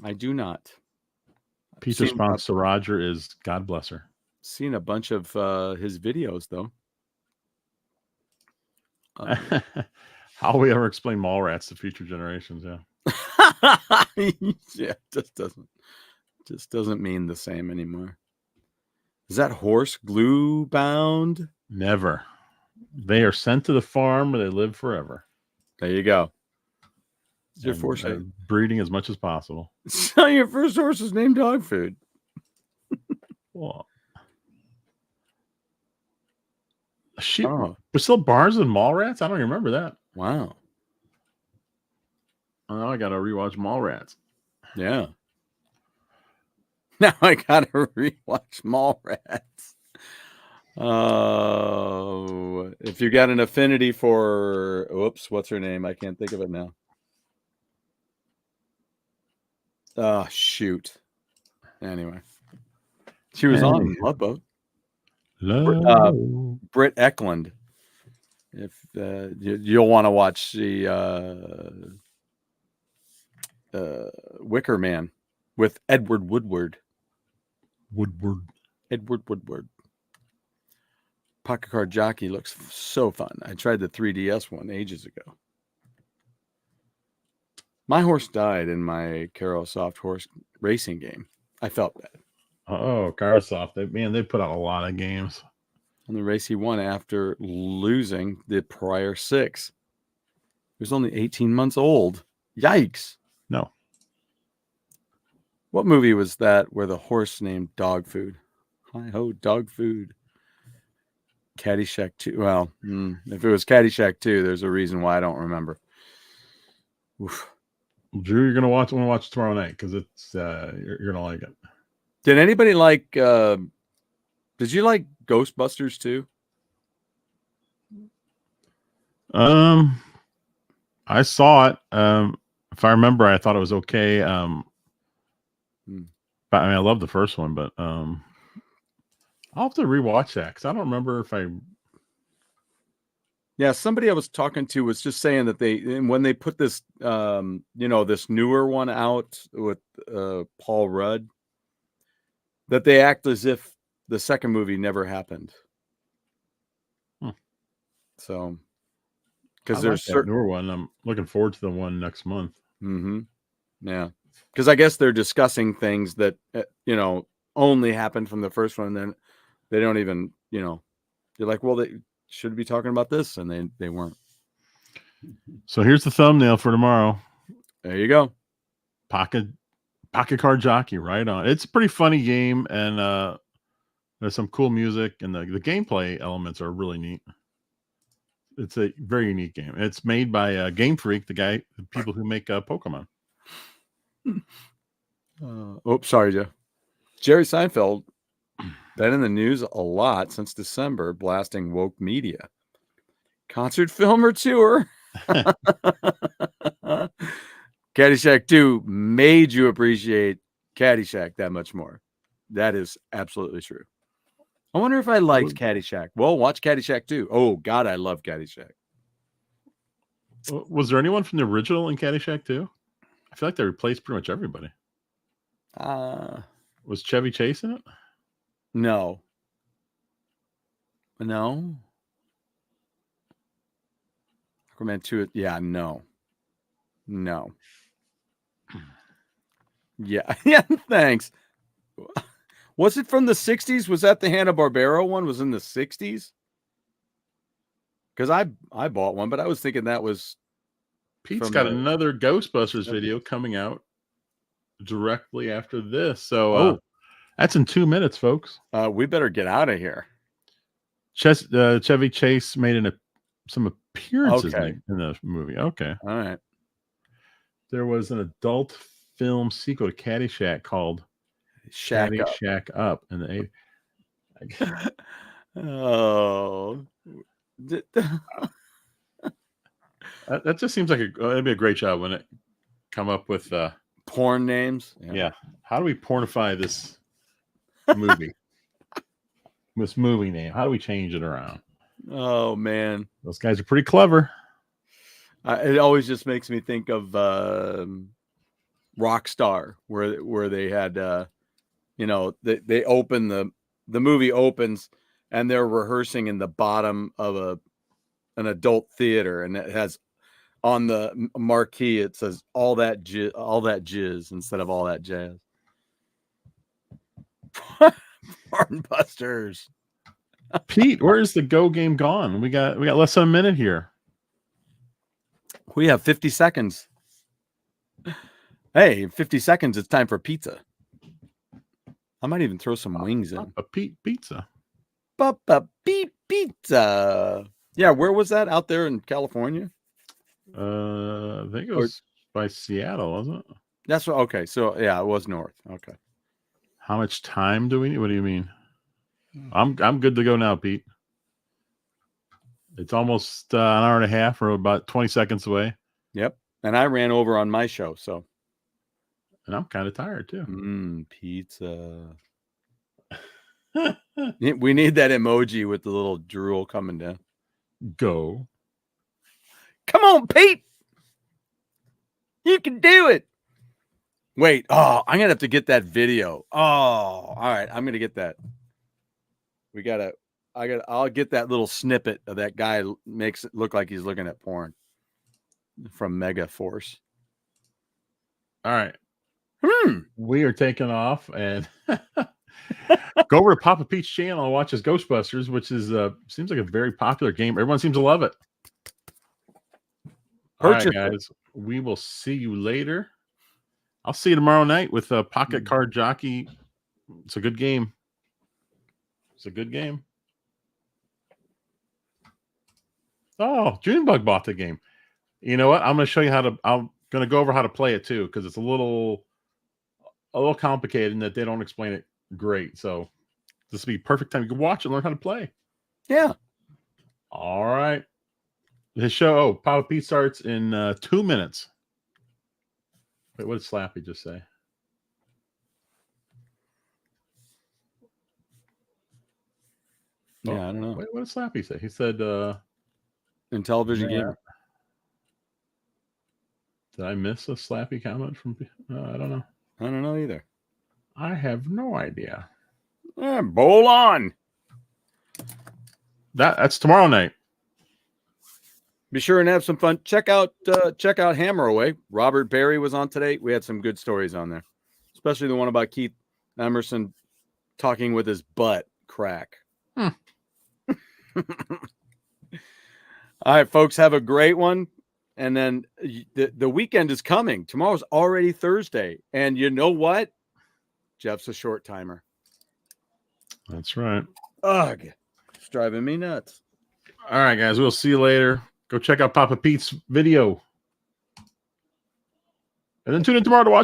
I do not. Peter's response to Roger is, God bless her. Seen a bunch of his videos, though. How will we ever explain Mallrats to future generations? Yeah. Yeah, just doesn't mean the same anymore. Is that horse glue bound? Never. They are sent to the farm where they live forever. There you go. Your foresight. Breeding as much as possible. So your first horse is named dog food. Well, Priscilla Barnes and Mallrats? I don't remember that. Wow. Oh, now I got to rewatch Mallrats. Yeah. Now I got to rewatch Mallrats. If you got an affinity for, what's her name? I can't think of it now. Oh, shoot. Anyway. She was on Love Boat. Britt Eklund. If you'll want to watch the Wicker Man with Edward Woodward. Edward Woodward. Pocket Card Jockey looks so fun. I tried the 3DS one ages ago. My horse died in my Carosoft horse racing game. I felt bad. Oh, Carosoft. They put out a lot of games. On the race he won after losing the prior 6. He was only 18 months old. Yikes. No. What movie was that where the horse named Dog Food? Hi-ho, Dog Food. Caddyshack 2. Well, if it was Caddyshack 2, there's a reason why I don't remember. Oof. Drew, you're gonna want to watch tomorrow night because it's you're gonna like it. Did anybody like? Did you like Ghostbusters 2? I saw it. If I remember, I thought it was okay. But I love the first one, but I'll have to rewatch that because I don't remember if I. Yeah, somebody I was talking to was just saying that when they put this, this newer one out with Paul Rudd, that they act as if the second movie never happened. So, because there's certain newer one, I'm looking forward to the one next month. Yeah, because I guess they're discussing things that only happened from the first one, and then they don't even they're like, well, they should be talking about this, and they weren't. So here's the thumbnail for tomorrow. There you go. Pocket Card Jockey, right on. It's a pretty funny game, and there's some cool music, and the gameplay elements are really neat. It's a very unique game. It's made by Game Freak, the people who make Pokemon. Sorry, Jeff. Jerry Seinfeld been in the news a lot since December, blasting woke media. Concert, film, or tour? Caddyshack 2 made you appreciate Caddyshack that much more. That is absolutely true. I wonder if I liked Caddyshack. Well, watch Caddyshack 2. Oh, God, I love Caddyshack. Was there anyone from the original in Caddyshack 2? I feel like they replaced pretty much everybody. Was Chevy Chase in it? No. Aquaman 2. Yeah, no. Yeah. Yeah, thanks. Was it from the 60s? Was that the Hanna-Barbera one? Was in the 60s? Because I bought one, but I was thinking that was... Pete's got another Ghostbusters video coming out directly after this. So that's in 2 minutes, folks. We better get out of here. Chevy Chase made some appearances in the movie. Okay. All right. There was an adult film sequel to Caddyshack called Shack Up in the 80s. Oh. That just seems like it'd be a great job when it come up with porn names. Yeah. How do we pornify this movie? This movie name. How do we change it around? Oh man, those guys are pretty clever. It always just makes me think of Rockstar, where they had they open the movie opens and they're rehearsing in the bottom of an adult theater, and it has on the marquee it says all that jizz instead of all that jazz. Barnbusters. Pete, where's the Go game gone? We got less than a minute here. We have 50 seconds. Hey, 50 seconds, it's time for pizza. I might even throw some wings in. A Pete pizza. Pete pizza. Yeah, where was that? Out there in California? I think it was by Seattle, wasn't it? That's what. Okay, so yeah, it was north. Okay. How much time do we need? What do you mean? I'm good to go now, Pete. It's almost an hour and a half, or about 20 seconds away. Yep, and I ran over on my show, so. And I'm kind of tired too. Pizza. We need that emoji with the little drool coming down. Go. Come on, Pete. You can do it. Wait. Oh, I'm gonna have to get that video. Oh, all right. I'm gonna get that. I'll get that little snippet of that guy makes it look like he's looking at porn from Mega Force. All right. We are taking off and go over to Papa Pete's channel and watch his Ghostbusters, which is seems like a very popular game. Everyone seems to love it. All right, guys. We will see you later. I'll see you tomorrow night with Pocket Card Jockey. It's a good game. It's a good game. Oh, Junebug bought the game. You know what? I'm going to show you how to. I'm going to go over how to play it too, because it's a little complicated and that they don't explain it great. So this will be perfect time. You can watch and learn how to play. Yeah. All right. The show, Papa Pete starts in 2 minutes. Wait, what did Slappy just say? Yeah, I don't know. Wait, what did Slappy say? He said in television game. Did I miss a Slappy comment from I don't know. I don't know either. I have no idea. Bowl on. That's tomorrow night. Be sure and have some fun. Check out Hammer Away. Robert Berry was on today. We had some good stories on there, especially the one about Keith Emerson talking with his butt crack. All right, folks, have a great one. And then the weekend is coming. Tomorrow's already Thursday. And you know what? Jeff's a short timer. That's right. Ugh. It's driving me nuts. All right, guys. We'll see you later. Go check out Papa Pete's video. And then tune in tomorrow to watch